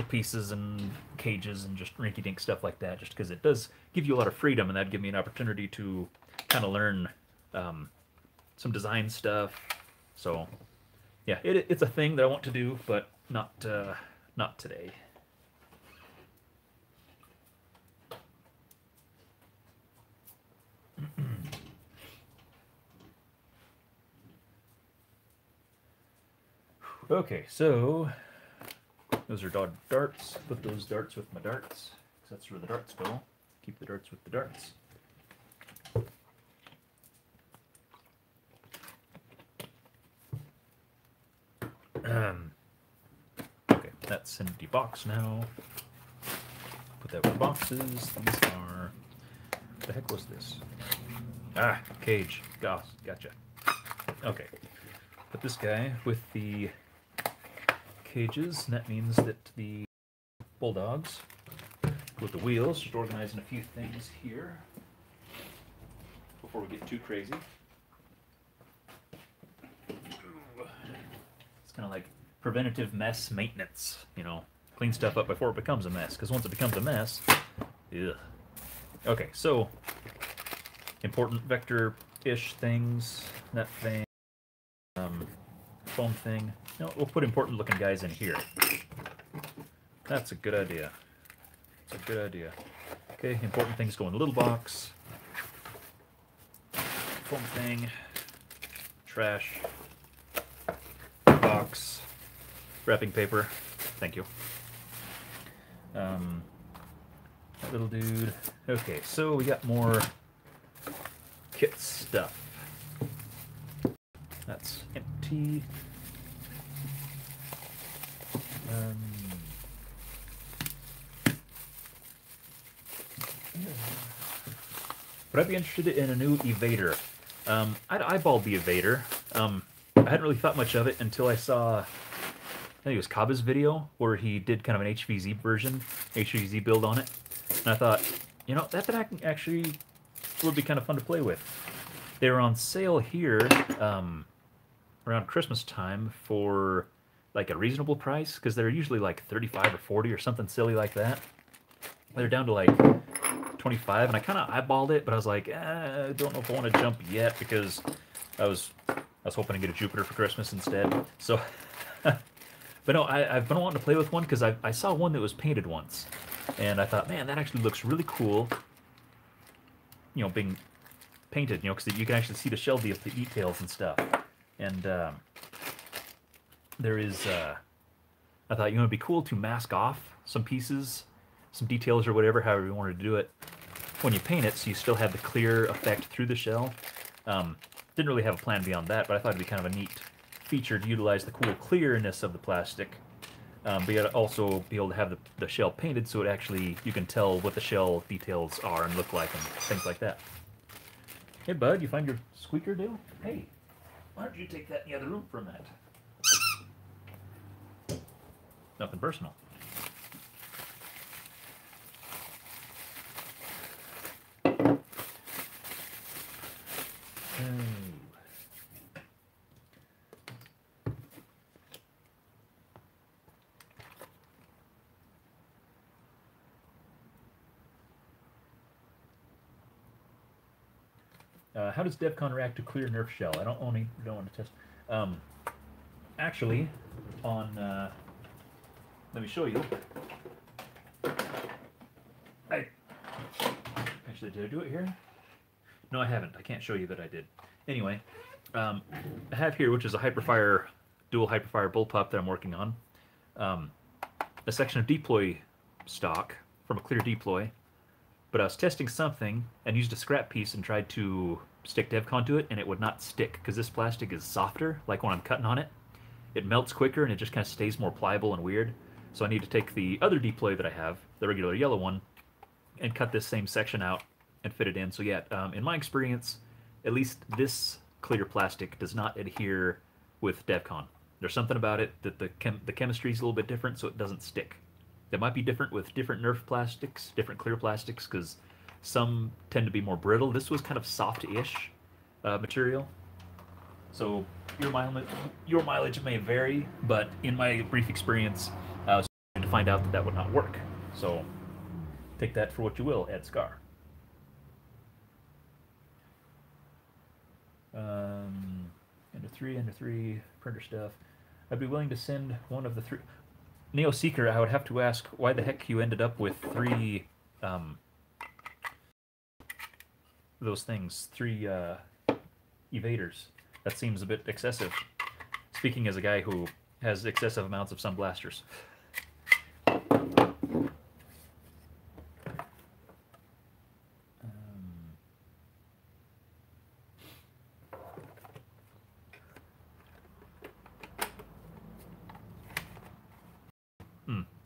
pieces and cages and just rinky-dink stuff like that, just because it does give you a lot of freedom, and that'd give me an opportunity to kind of learn some design stuff. So yeah, it's a thing that I want to do, but not today. Okay, so those are darts. Put those darts with my darts, because that's where the darts go. Keep the darts with the darts. Okay, that's an empty box now. Put that with boxes. These are... What the heck was this? Ah, cage. Gosh, gotcha. Okay. Put this guy with the cages, and that means that the bulldogs with the wheels, just organizing a few things here before we get too crazy. It's kind of like preventative mess maintenance, you know, clean stuff up before it becomes a mess, because once it becomes a mess, ugh. Okay, so important vector-ish things, that thing, foam thing. No, we'll put important looking guys in here. That's a good idea. That's a good idea. Okay, important things go in the little box. Foam thing. Trash. Box. Wrapping paper. Thank you. That little dude. Okay, so we got more kit stuff. That's empty. Would I be interested in a new evader? I'd eyeballed the evader. I hadn't really thought much of it until I saw, I think it was Kaba's video, where he did kind of an HVZ version, HVZ build on it. And I thought, you know, that actually would be kind of fun to play with. They were on sale here around Christmas time for like a reasonable price, because they're usually like 35 or 40 or something silly like that. They're down to like 25, and I kind of eyeballed it, but I was like, I don't know if I want to jump yet, because I was I was hoping to get a Jupiter for Christmas instead. So, but no, I've been wanting to play with one because I saw one that was painted once, and I thought, man, that actually looks really cool. You know, being painted, you know, because you can actually see the shell details and stuff. And there is, I thought, you know, it'd be cool to mask off some pieces, some details or whatever, however you wanted to do it, when you paint it, so you still have the clear effect through the shell. Didn't really have a plan beyond that, but I thought it'd be kind of a neat feature to utilize the cool clearness of the plastic, but yet also be able to have the shell painted so it actually, you can tell what the shell details are and look like and things like that. Hey bud, you find your squeaker deal? Hey, why don't you take that in the other room for a minute? Nothing personal. How does DevCon react to clear Nerf shell? I don't want to test. Actually, on let me show you. Actually, did I do it here? No, I haven't. I can't show you that I did. Anyway, I have here, which is a Hyperfire, dual Hyperfire bullpup that I'm working on. A section of deploy stock from a clear deploy, but I was testing something and used a scrap piece and tried to stick DevCon to it, and it would not stick because this plastic is softer. Like when I'm cutting on it, it melts quicker and it just kind of stays more pliable and weird. So I need to take the other deploy that I have, the regular yellow one, and cut this same section out and fit it in. So yeah, in my experience, at least this clear plastic does not adhere with DevCon. There's something about it that the chemistry is a little bit different, so it doesn't stick. It might be different with different Nerf plastics, different clear plastics, because some tend to be more brittle. This was kind of soft-ish material. So your mileage may vary, but in my brief experience, I was trying to find out that would not work. So take that for what you will, Ed Scar. Under three printer stuff. I'd be willing to send one of the three. Neo Seeker, I would have to ask why the heck you ended up with three those things, three evaders. That seems a bit excessive. Speaking as a guy who has excessive amounts of sun blasters.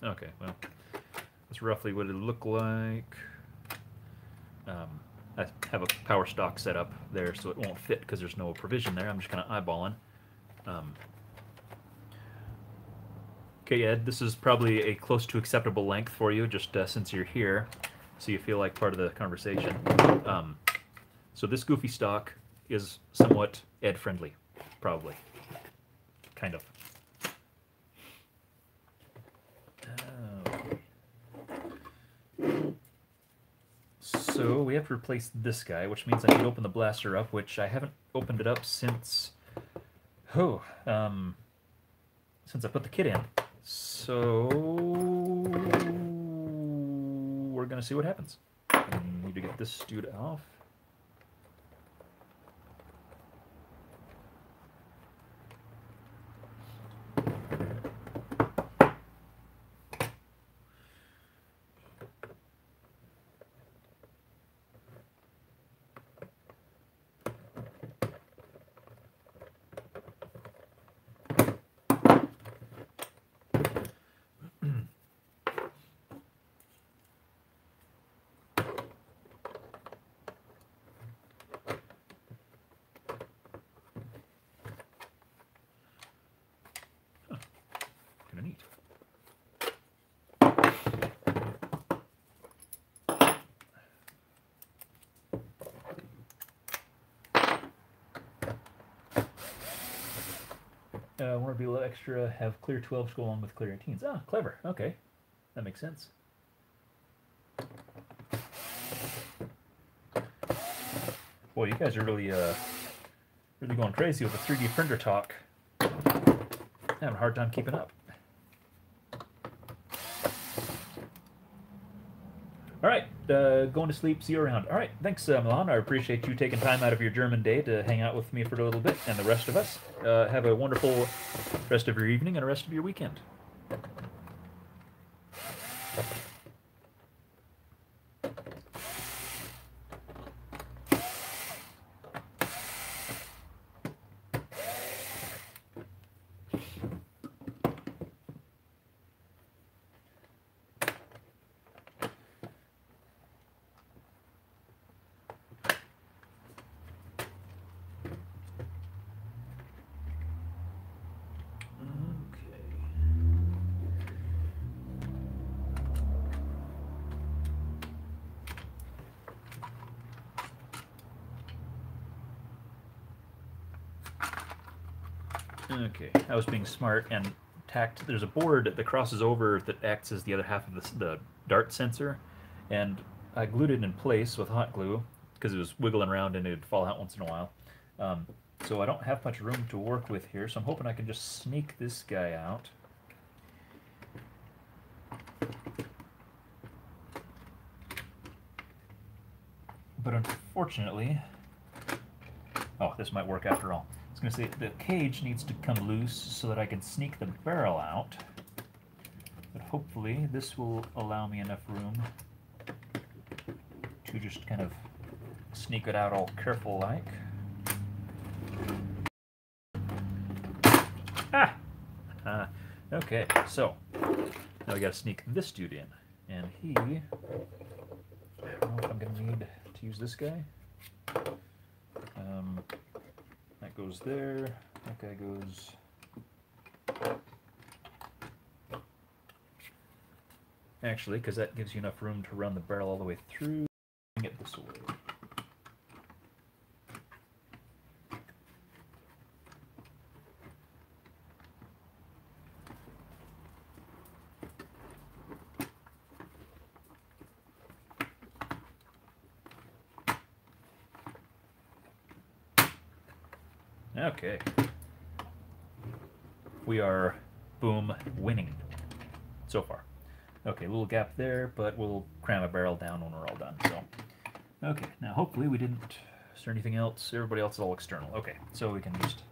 Okay, well, that's roughly what it'll look like. I have a power stock set up there, so it won't fit because there's no provision there. I'm just kind of eyeballing. Okay, Ed, this is probably a close to acceptable length for you, just since you're here, so you feel like part of the conversation. So this goofy stock is somewhat Ed-friendly, probably. Kind of. So we have to replace this guy, which means I need to open the blaster up, which I haven't opened it up since, since I put the kit in. So we're gonna see what happens. I need to get this dude off. Neat. I want to be a little extra, have clear 12s go along with clear 18s. Ah, clever. Okay. That makes sense. Boy, you guys are really Really going crazy with the 3D printer talk. Having a hard time keeping up. All right, going to sleep. See you around. All right, thanks, Milan. I appreciate you taking time out of your German day to hang out with me for a little bit, and the rest of us. Have a wonderful rest of your evening and the rest of your weekend. Okay, I was being smart and tacked. There's a board that crosses over that acts as the other half of the dart sensor, and I glued it in place with hot glue because it was wiggling around and it'd fall out once in a while. So I don't have much room to work with here, so I'm hoping I can just sneak this guy out. But unfortunately, oh, this might work after all. I was going to say, the cage needs to come loose so that I can sneak the barrel out. But hopefully this will allow me enough room to just kind of sneak it out all careful-like. Ah! Okay, so now we got to sneak this dude in. And he... I don't know if I'm going to need to use this guy. That goes there. That guy goes... Actually, because that gives you enough room to run the barrel all the way through. Bring it this way. Okay. We are, boom, winning so far. Okay, a little gap there, but we'll cram a barrel down when we're all done. So, okay, now hopefully we didn't start anything else. Everybody else is all external. Okay, so we can just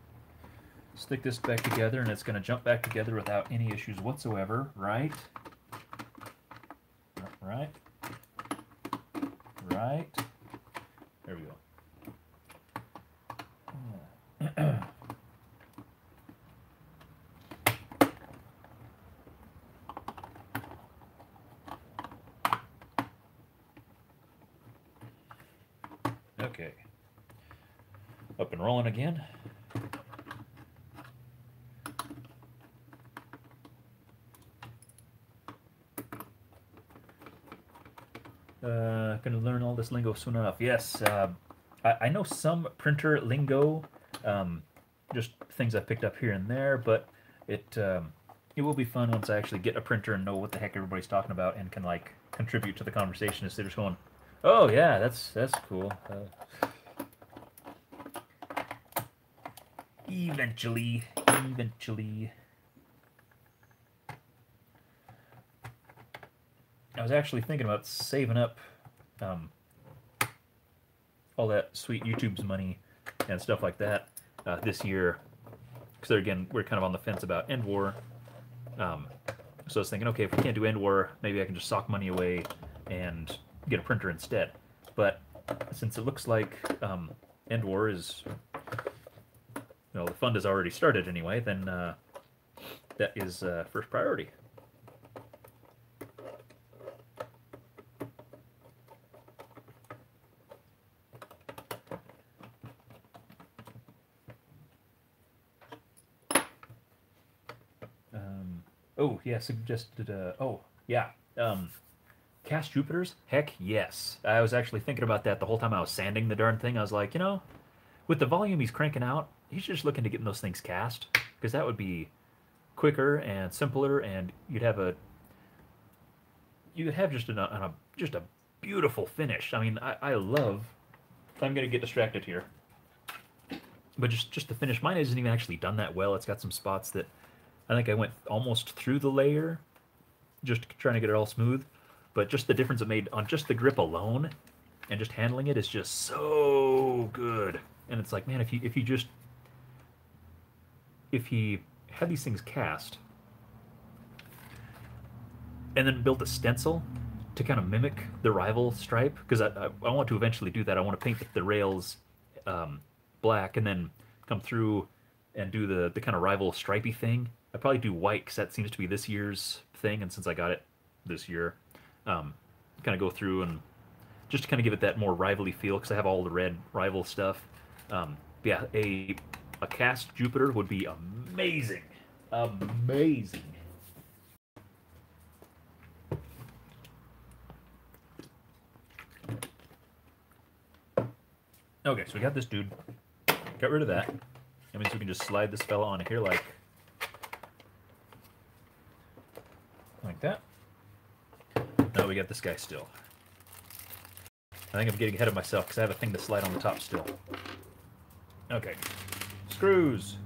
stick this back together, and it's going to jump back together without any issues whatsoever, right? Right. Right. There we go. Okay. Up and rolling again. Gonna learn all this lingo soon enough. Yes, I know some printer lingo, just things I picked up here and there, but it will be fun once I actually get a printer and know what the heck everybody's talking about and can like contribute to the conversation instead of just going, oh yeah, that's cool. Eventually. I was actually thinking about saving up all that sweet YouTube's money and stuff like that this year. Because again, we're kind of on the fence about End War. So I was thinking, okay, if we can't do End War, maybe I can just sock money away and get a printer instead. But since it looks like End War is, the fund has already started anyway, then that is first priority. Oh, yeah, suggested, oh, yeah, cast Jupiters? Heck yes. I was actually thinking about that the whole time I was sanding the darn thing. I was like, with the volume he's cranking out, he's just looking to get those things cast, because that would be quicker and simpler, and you'd have just a beautiful finish. I mean, I love... I'm going to get distracted here. But just the finish, mine isn't even actually done that well. It's got some spots that I think I went almost through the layer, just trying to get it all smooth. But just the difference it made on just the grip alone, and just handling it is just so good. And it's like, man, if he had these things cast and then built a stencil to kind of mimic the rival stripe, because I want to eventually do that. I want to paint the rails black and then come through and do the kind of rival stripey thing. I'd probably do white because that seems to be this year's thing, and since I got it this year, kind of go through and just to kind of give it that more rivalry feel because I have all the red rival stuff. Yeah, a cast Jupiter would be amazing. Amazing. Okay, so we got this dude. Got rid of that. That means we can just slide this fella on here like that. Now we got this guy still. I think I'm getting ahead of myself because I have a thing to slide on the top still. Okay. Screws.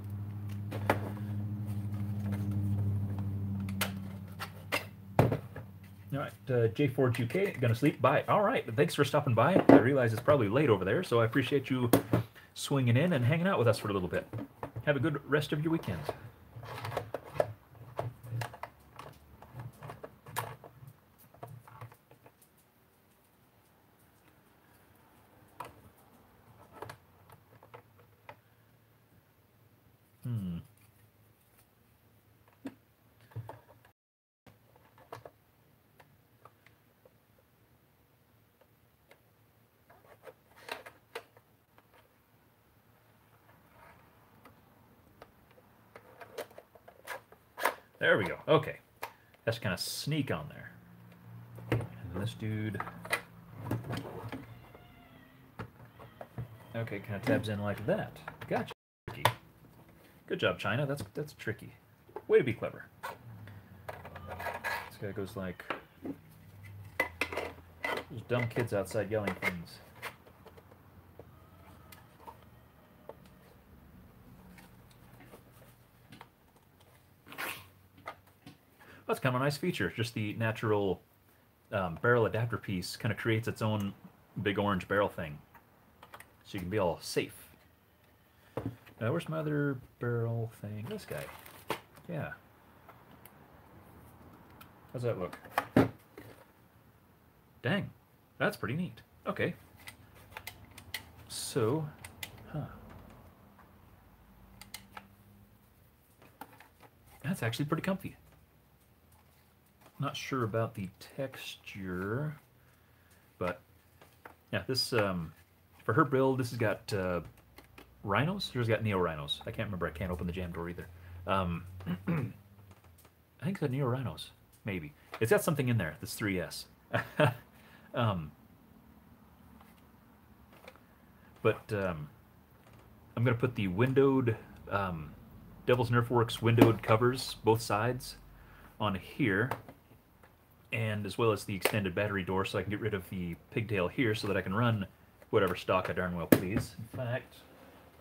Alright, J4 UK, gonna sleep? Bye. Alright, thanks for stopping by. I realize it's probably late over there, so I appreciate you swinging in and hanging out with us for a little bit. Have a good rest of your weekend. There we go. Okay. That's kind of sneak on there. And this dude. Okay, kind of tabs in like that. Gotcha. Tricky. Good job, China. That's tricky. Way to be clever. This guy goes like... There's dumb kids outside yelling things. That's kind of a nice feature. Just the natural barrel adapter piece kind of creates its own big orange barrel thing. So you can be all safe. Where's my other barrel thing? This guy. Yeah. How's that look? Dang. That's pretty neat. Okay. So, that's actually pretty comfy. Not sure about the texture, but yeah, this for her build, this has got rhinos. She's got neo rhinos. I can't remember. I can't open the jam door either. I think it's got neo rhinos. Maybe it's got something in there. This 3S. But I'm gonna put the windowed Devil's Nerf Works windowed covers both sides on here. And as well as the extended battery door, so I can get rid of the pigtail here so that I can run whatever stock I darn well please. In fact,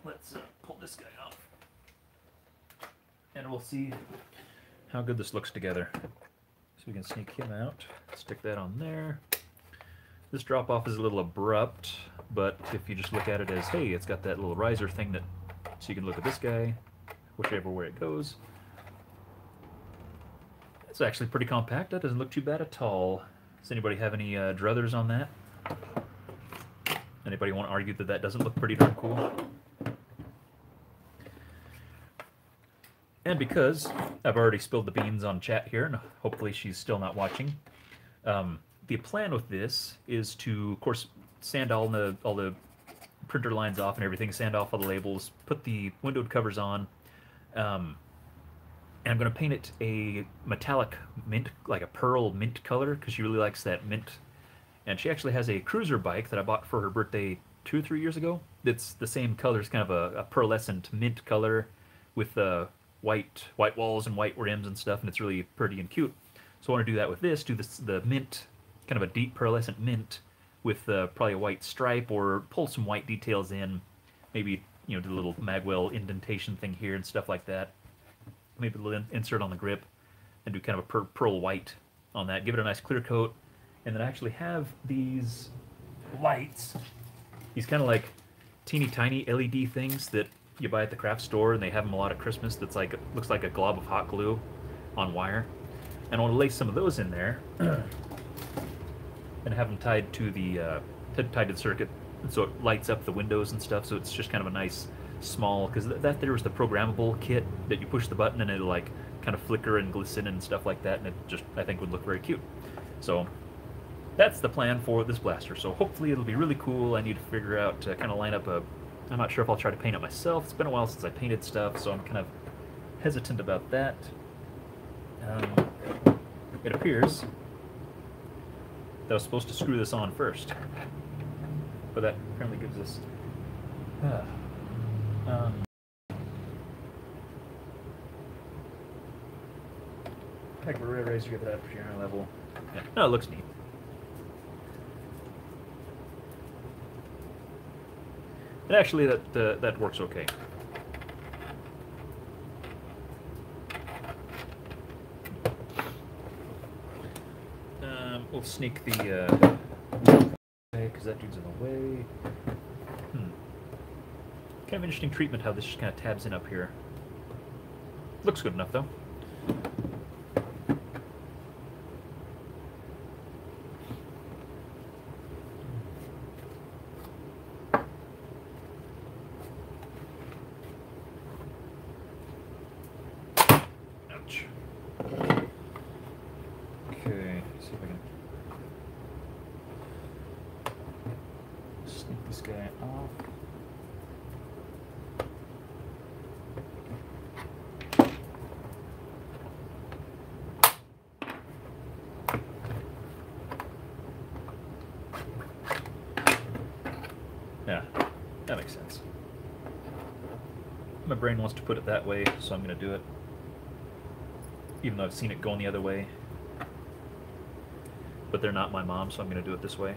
let's pull this guy off. And we'll see how good this looks together. So we can sneak him out, stick that on there. This drop off is a little abrupt, but if you just look at it as, hey, it's got that little riser thing that, so you can look at this guy, whichever way it goes. It's actually pretty compact. That doesn't look too bad at all. Does anybody have any druthers on that? Anybody want to argue that that doesn't look pretty darn cool? And because I've already spilled the beans on chat here, and hopefully she's still not watching, the plan with this is to, of course, sand all the printer lines off and everything, sand off all the labels, put the windowed covers on, and I'm going to paint it a metallic mint, like a pearl mint color, because she really likes that mint. And she actually has a cruiser bike that I bought for her birthday 2 or 3 years ago. It's the same color. It's kind of a pearlescent mint color with white walls and white rims and stuff, and it's really pretty and cute. So I want to do that with this, do the mint, kind of a deep pearlescent mint with probably a white stripe, or pull some white details in, maybe you know, do a little magwell indentation thing here and stuff like that. Maybe a little insert on the grip and do kind of a pearl white on that. Give it a nice clear coat. And then I actually have these lights. These kind of like teeny tiny LED things that you buy at the craft store, and they have them a lot at Christmas. That's like, looks like a glob of hot glue on wire. And I want to lace some of those in there and have them tied to the circuit, and so it lights up the windows and stuff. So it's just kind of a nice small, because that there was the programmable kit that you push the button and it'll like kind of flicker and glisten and stuff like that, and it just, I think, would look very cute. So that's the plan for this blaster. So hopefully it'll be really cool. I need to figure out, kind of line up a, I'm not sure if I'll try to paint it myself. It's been a while since I painted stuff, so I'm kind of hesitant about that. It appears that I was supposed to screw this on first, but that apparently gives us heck of a red razor, give that precision level. Yeah. No, it looks neat. And actually, that works okay. We'll sneak the because that dude's in the way. Kind of interesting treatment how this just kind of tabs in up here. Looks good enough though. Ouch. Okay, see if I can sneak this guy off. Yeah, that makes sense. My brain wants to put it that way, so I'm going to do it. Even though I've seen it going the other way. But they're not my mom, so I'm going to do it this way.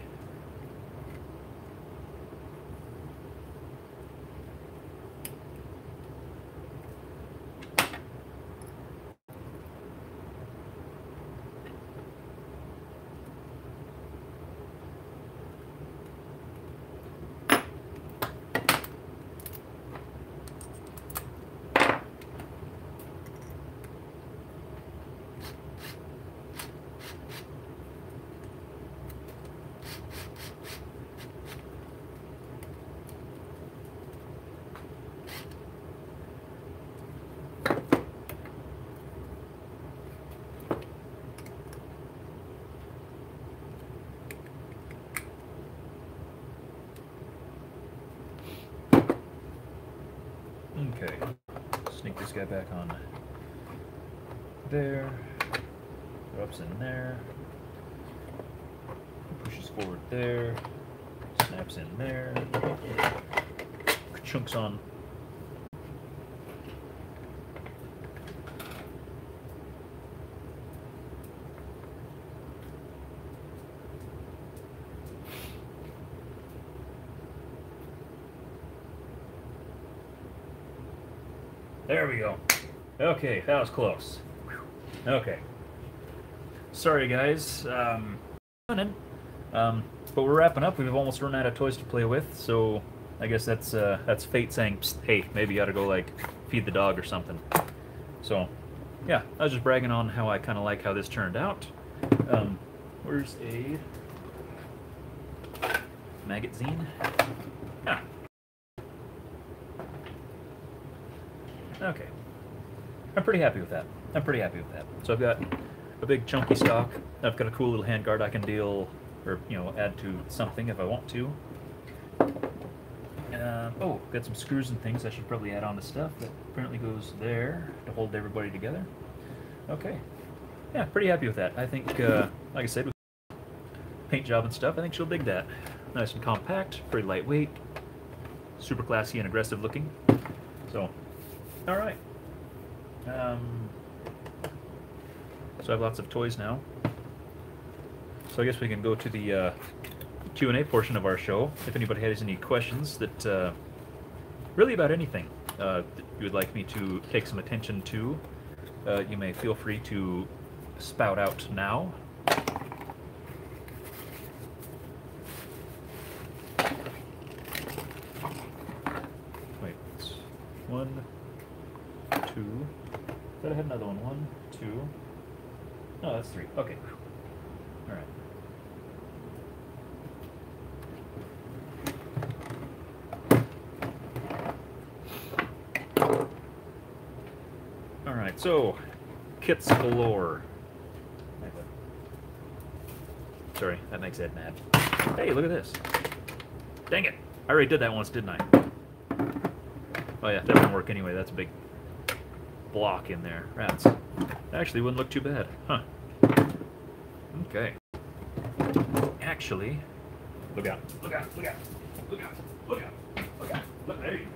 Okay, sneak this guy back on there, drops in there, pushes forward there, snaps in there, chunks on. There we go. Okay, that was close. Okay. Sorry, guys. But we're wrapping up. We've almost run out of toys to play with, so I guess that's fate saying, psst, hey, maybe you ought to go like feed the dog or something. So, yeah, I was just bragging on how I kind of like how this turned out. Where's a magazine? Yeah. Okay. I'm pretty happy with that. So I've got a big chunky stock. I've got a cool little handguard I can deal, or, you know, add to something if I want to. Oh, got some screws and things I should probably add on to stuff. That apparently goes there to hold everybody together. Okay. Yeah, pretty happy with that. I think, like I said, with paint job and stuff, I think she'll dig that. Nice and compact, pretty lightweight, super classy and aggressive looking. So, all right. So I have lots of toys now. So I guess we can go to the Q&A portion of our show. If anybody has any questions that really about anything that you would like me to take some attention to, you may feel free to spout out now. Wait, it's 1, 2. Thought I had another one. 1, 2. No, that's 3. Okay. All right. All right. So, kits galore. Sorry, that makes Ed mad. Hey, look at this. Dang it! I already did that once, didn't I? Oh yeah, that won't work anyway. That's a big block in there. Rats. That actually wouldn't look too bad. Huh. Okay. Actually, look out. Look out. Look out. Look out. Look out. Look out. Look, there you go.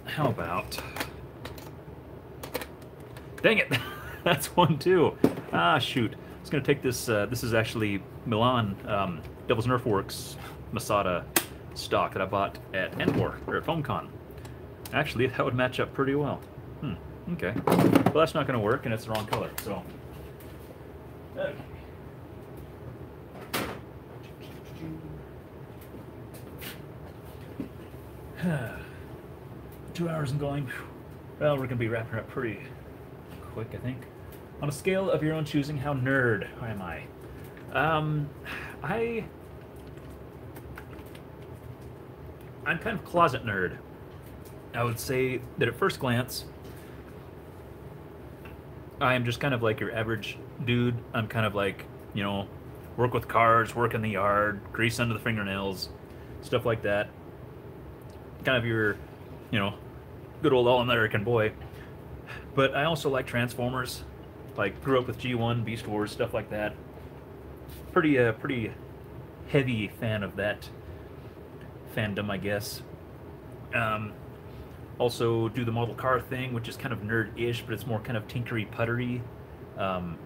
How about... Dang it! That's one too. Ah, shoot. I was going to take this. This is actually Milan Devil's Nerf Works Masada stock that I bought at Envor, or at FoamCon. Actually, that would match up pretty well. Okay. Well, that's not going to work, and it's the wrong color, so... Okay. 2 hours and going. Well, we're going to be wrapping up pretty quick, I think. On a scale of your own choosing, how nerd am I? I'm kind of closet nerd. I would say that at first glance, I am just kind of like your average dude. I'm kind of like, you know, work with cars, work in the yard, grease under the fingernails, stuff like that. Kind of your, you know, good old all-American boy. But I also like Transformers. Like, grew up with G1, Beast Wars, stuff like that. Pretty heavy fan of that fandom, I guess. Also do the model car thing, which is kind of nerd-ish, but it's more kind of tinkery puttery. And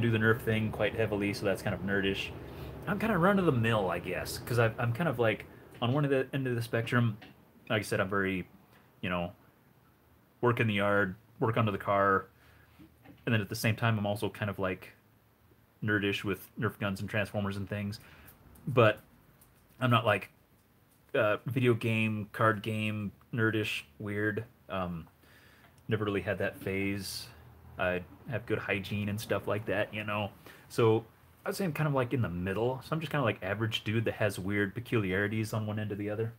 do the Nerf thing quite heavily, so that's kind of nerdish. I'm kind of run-of-the-mill, I guess, because I'm kind of like, on one end of the spectrum, like I said, I'm very, you know, work in the yard, work under the car, and then at the same time, I'm also kind of like nerdish with Nerf guns and Transformers and things. But I'm not like video game, card game, nerdish, weird. Never really had that phase. I have good hygiene and stuff like that, you know. So I'd say I'm kind of like in the middle. So I'm just kind of like average dude that has weird peculiarities on one end or the other.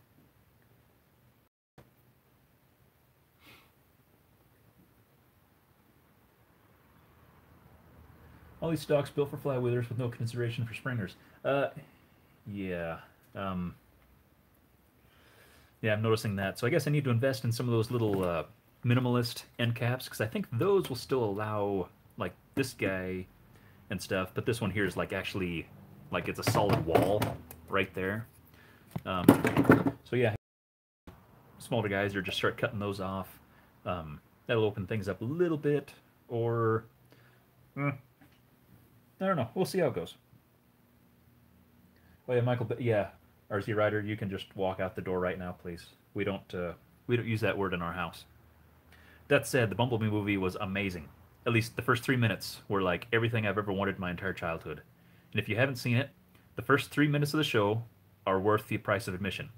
All these stocks built for flywheelers with no consideration for springers. Yeah. Yeah, I'm noticing that. So I guess I need to invest in some of those little minimalist end caps, because I think those will still allow, like, this guy and stuff, but this one here is, like, actually, like, it's a solid wall right there. So yeah, smaller guys, or just start cutting those off. That'll open things up a little bit, or... I don't know. We'll see how it goes. Oh yeah, Michael. Yeah, RZ Rider, you can just walk out the door right now, please. We don't use that word in our house. That said, the Bumblebee movie was amazing. At least the first 3 minutes were like everything I've ever wanted my entire childhood. And if you haven't seen it, the first 3 minutes of the show are worth the price of admission.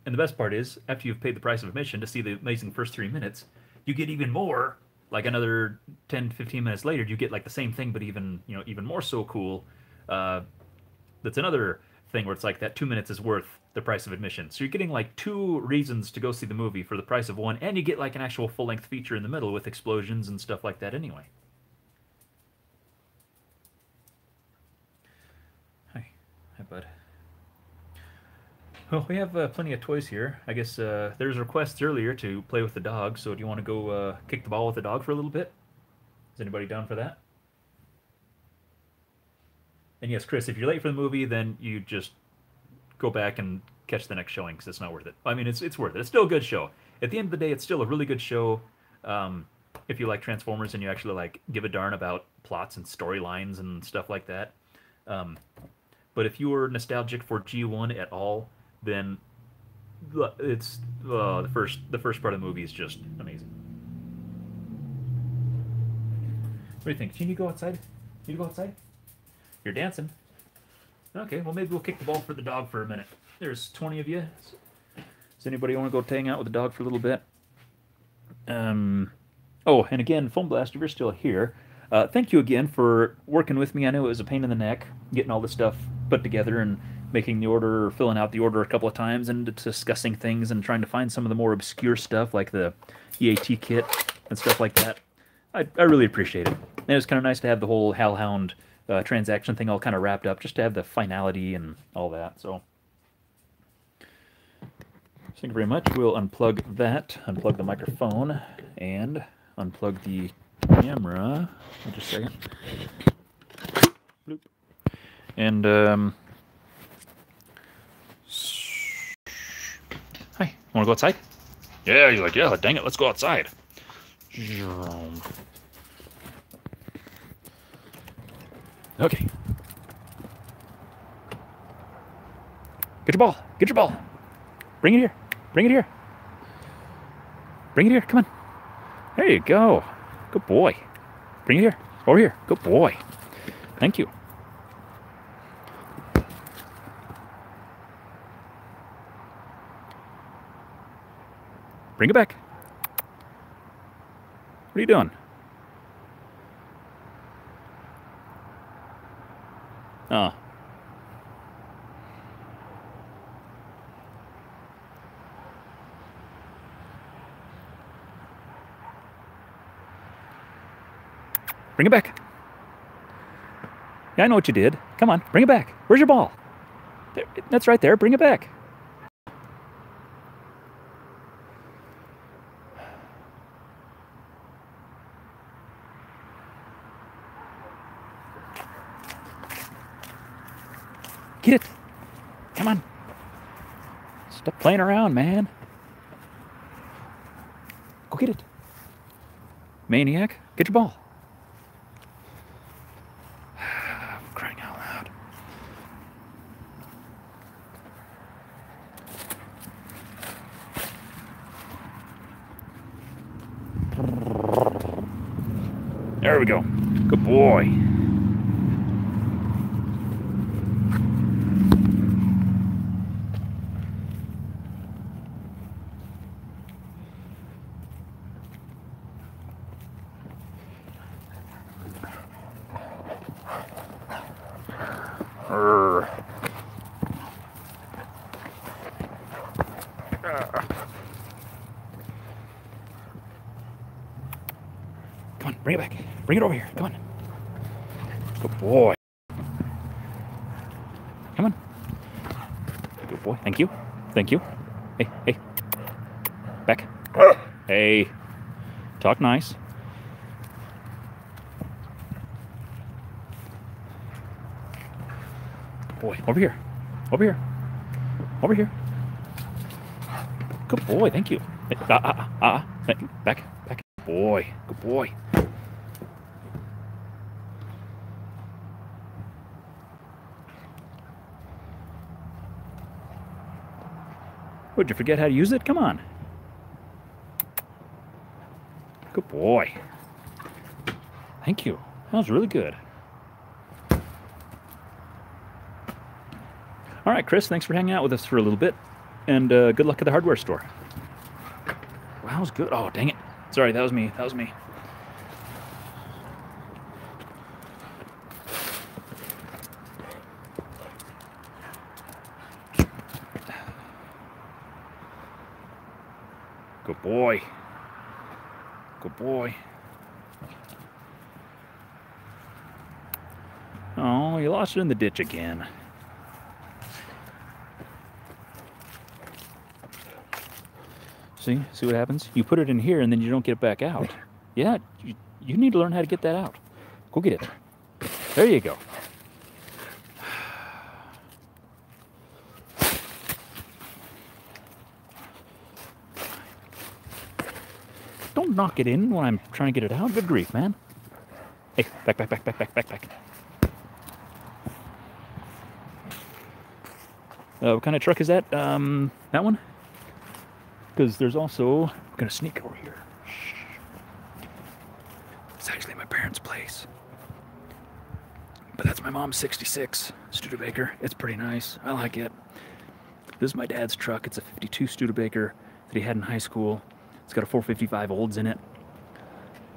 And the best part is, after you've paid the price of admission to see the amazing first 3 minutes, you get even more. Like another 10, 15 minutes later, you get like the same thing, but even, you know, even more so cool. That's another thing where it's like that 2 minutes is worth the price of admission. So you're getting like 2 reasons to go see the movie for the price of 1, and you get like an actual full-length feature in the middle with explosions and stuff like that anyway. Hi. Hi, bud. Well, we have plenty of toys here. I guess there's requests earlier to play with the dog, so do you want to go kick the ball with the dog for a little bit? Is anybody down for that? And yes, Chris, if you're late for the movie, then you just go back and catch the next showing, because it's not worth it. I mean, it's worth it. It's still a good show. at the end of the day, it's still a really good show. Um, if you like Transformers and you actually like give a darn about plots and storylines and stuff like that. Um, but if you were nostalgic for G1 at all, then it's the first part of the movie is just amazing. What do you think? Do you need to go outside? You need to go outside? You're dancing. Okay, well maybe we'll kick the ball for the dog for a minute. There's 20 of you. Does anybody want to go hang out with the dog for a little bit? Oh, and again, Foamblast, if you're still here, thank you again for working with me. I know it was a pain in the neck getting all this stuff put together and making the order, filling out the order a couple of times, and discussing things and trying to find some of the more obscure stuff like the EAT kit and stuff like that. I really appreciate it. And it was kind of nice to have the whole Hellhound transaction thing all kind of wrapped up, just to have the finality and all that. So, thank you very much. We'll unplug that, unplug the microphone, and unplug the camera. Just a second. Bloop. And, hi, want to go outside? Yeah, he's like, yeah, dang it, let's go outside. Okay. Get your ball. Get your ball. Bring it here. Bring it here. Bring it here. Come on. There you go. Good boy. Bring it here. Over here. Good boy. Thank you. Bring it back. What are you doing? Oh. Bring it back. Yeah, I know what you did. Come on, bring it back. Where's your ball? There, that's right there. Bring it back. Get it. Come on. Stop playing around, man. Go get it. Maniac, get your ball. I'm crying out loud. There we go. Good boy. Come on, bring it back. Bring it over here. Come on. Good boy. Come on. Good boy. Thank you. Thank you. Hey, hey. Back. Hey. Talk nice. Boy, over here. Over here. Over here. Good boy, thank you. Back, back. Good boy, good boy. Would you forget how to use it? Come on. Good boy. Thank you. That was really good. All right, Chris, thanks for hanging out with us for a little bit. And good luck at the hardware store. Wow, that was good. Oh, dang it. Sorry, that was me. That was me. Good boy. Good boy. Oh, you lost it in the ditch again. See what happens? You put it in here and then you don't get it back out. Yeah, you need to learn how to get that out. Go get it. There you go. Don't knock it in when I'm trying to get it out. Good grief, man. Hey, back. What kind of truck is that? That one? Because there's also... I'm going to sneak over here. Shh. It's actually my parents' place. But that's my mom's 66 Studebaker. It's pretty nice. I like it. This is my dad's truck. It's a 52 Studebaker that he had in high school. It's got a 455 olds in it.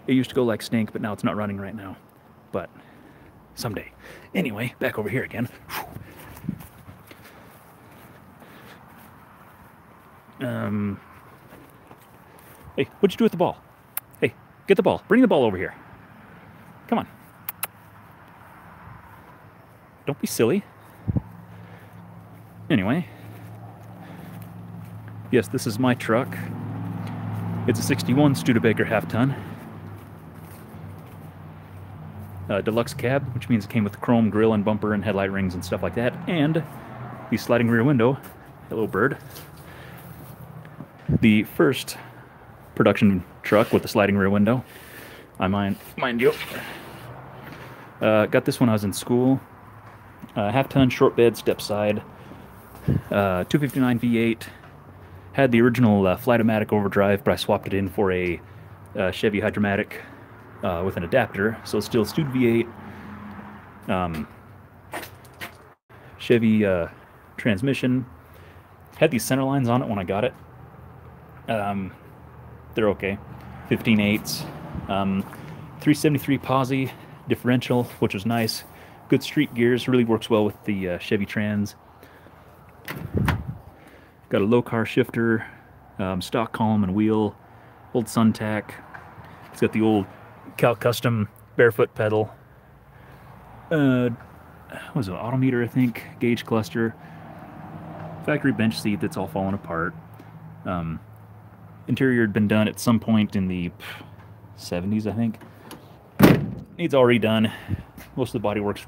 It used to go like stink, but now it's not running right now. But someday. Anyway, back over here again. Hey, what'd you do with the ball? Hey, get the ball. Bring the ball over here. Come on. Don't be silly. Anyway. Yes, this is my truck. It's a 61 Studebaker half-ton. Deluxe cab, which means it came with the chrome grille and bumper and headlight rings and stuff like that. And the sliding rear window. Hello, bird. The first production truck with the sliding rear window. Mind you. Got this when I was in school. Half-ton, short bed, step side. 259 V8. Had the original Flight-O-Matic overdrive, but I swapped it in for a Chevy Hydromatic with an adapter. So it's still Stud V8. Chevy transmission. Had these center lines on it when I got it. They're okay. 15/8. 373 posi differential, which was nice. Good street gears. Really works well with the Chevy Trans. Got a low car shifter, stock column and wheel, old Suntac. It's got the old Cal Custom barefoot pedal. What was it, autometer, I think, gauge cluster. Factory bench seat that's all fallen apart. Interior had been done at some point in the 70s, I think. Needs all redone. Most of the bodywork's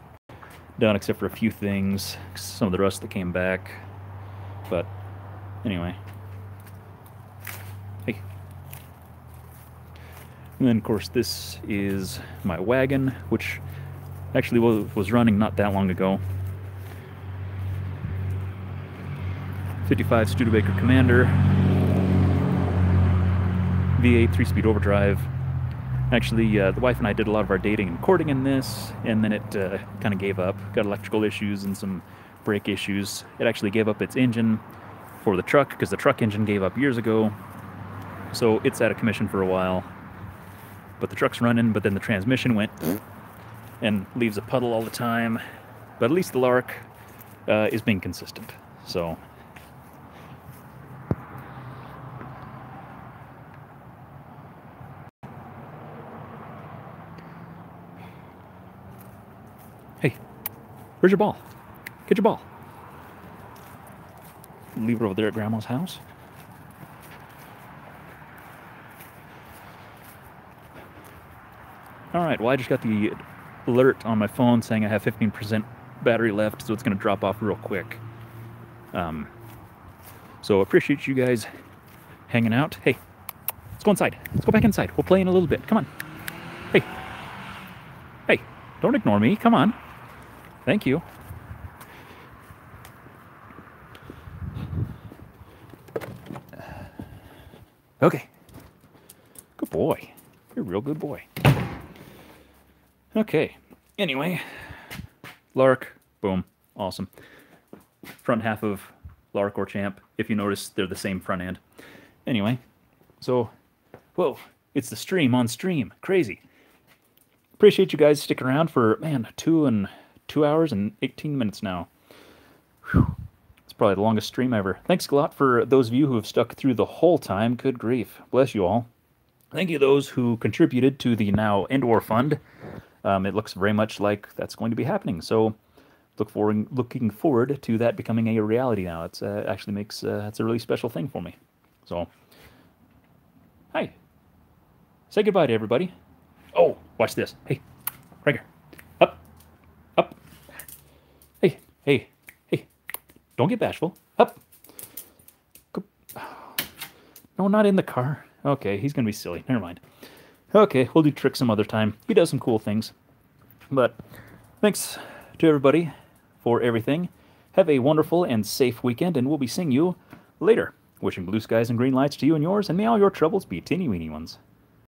done except for a few things. Some of the rust that came back. But anyway. Hey. And then, of course, this is my wagon, which actually was running not that long ago. 55 Studebaker Commander. V8 3-speed overdrive. Actually, the wife and I did a lot of our dating and courting in this, and then it kind of gave up. Got electrical issues and some brake issues. It actually gave up its engine for the truck, because the truck engine gave up years ago. So it's out of commission for a while. But the truck's running, but then the transmission went and leaves a puddle all the time. But at least the Lark is being consistent. So... Hey, where's your ball? Get your ball. Leave it over there at Grandma's house. Alright, well, I just got the alert on my phone saying I have 15% battery left, so it's going to drop off real quick. So appreciate you guys hanging out. Hey, let's go inside. Let's go back inside. We'll play in a little bit. Come on. Hey. Hey, don't ignore me. Come on. Thank you. Okay. Good boy. You're a real good boy. Okay. Anyway. Lark. Boom. Awesome. Front half of Lark or Champ. If you notice, they're the same front end. Anyway. So, whoa. It's the stream on stream. Crazy. Appreciate you guys sticking around for, man, 2 hours and 18 minutes now. Whew. It's probably the longest stream ever. Thanks a lot for those of you who have stuck through the whole time. Good grief. Bless you all. Thank you to those who contributed to the now Endor Fund. It looks very much like that's going to be happening. So looking forward to that becoming a reality now. It's actually makes it's a really special thing for me. So, hi. Say goodbye to everybody. Oh, watch this. Hey, right here. Up. Up. Hey, hey, hey. Don't get bashful. Up. Go. No, not in the car. Okay, he's going to be silly. Never mind. Okay, we'll do Trick some other time. He does some cool things. But thanks to everybody for everything. Have a wonderful and safe weekend, and we'll be seeing you later. Wishing blue skies and green lights to you and yours, and may all your troubles be teeny-weeny ones.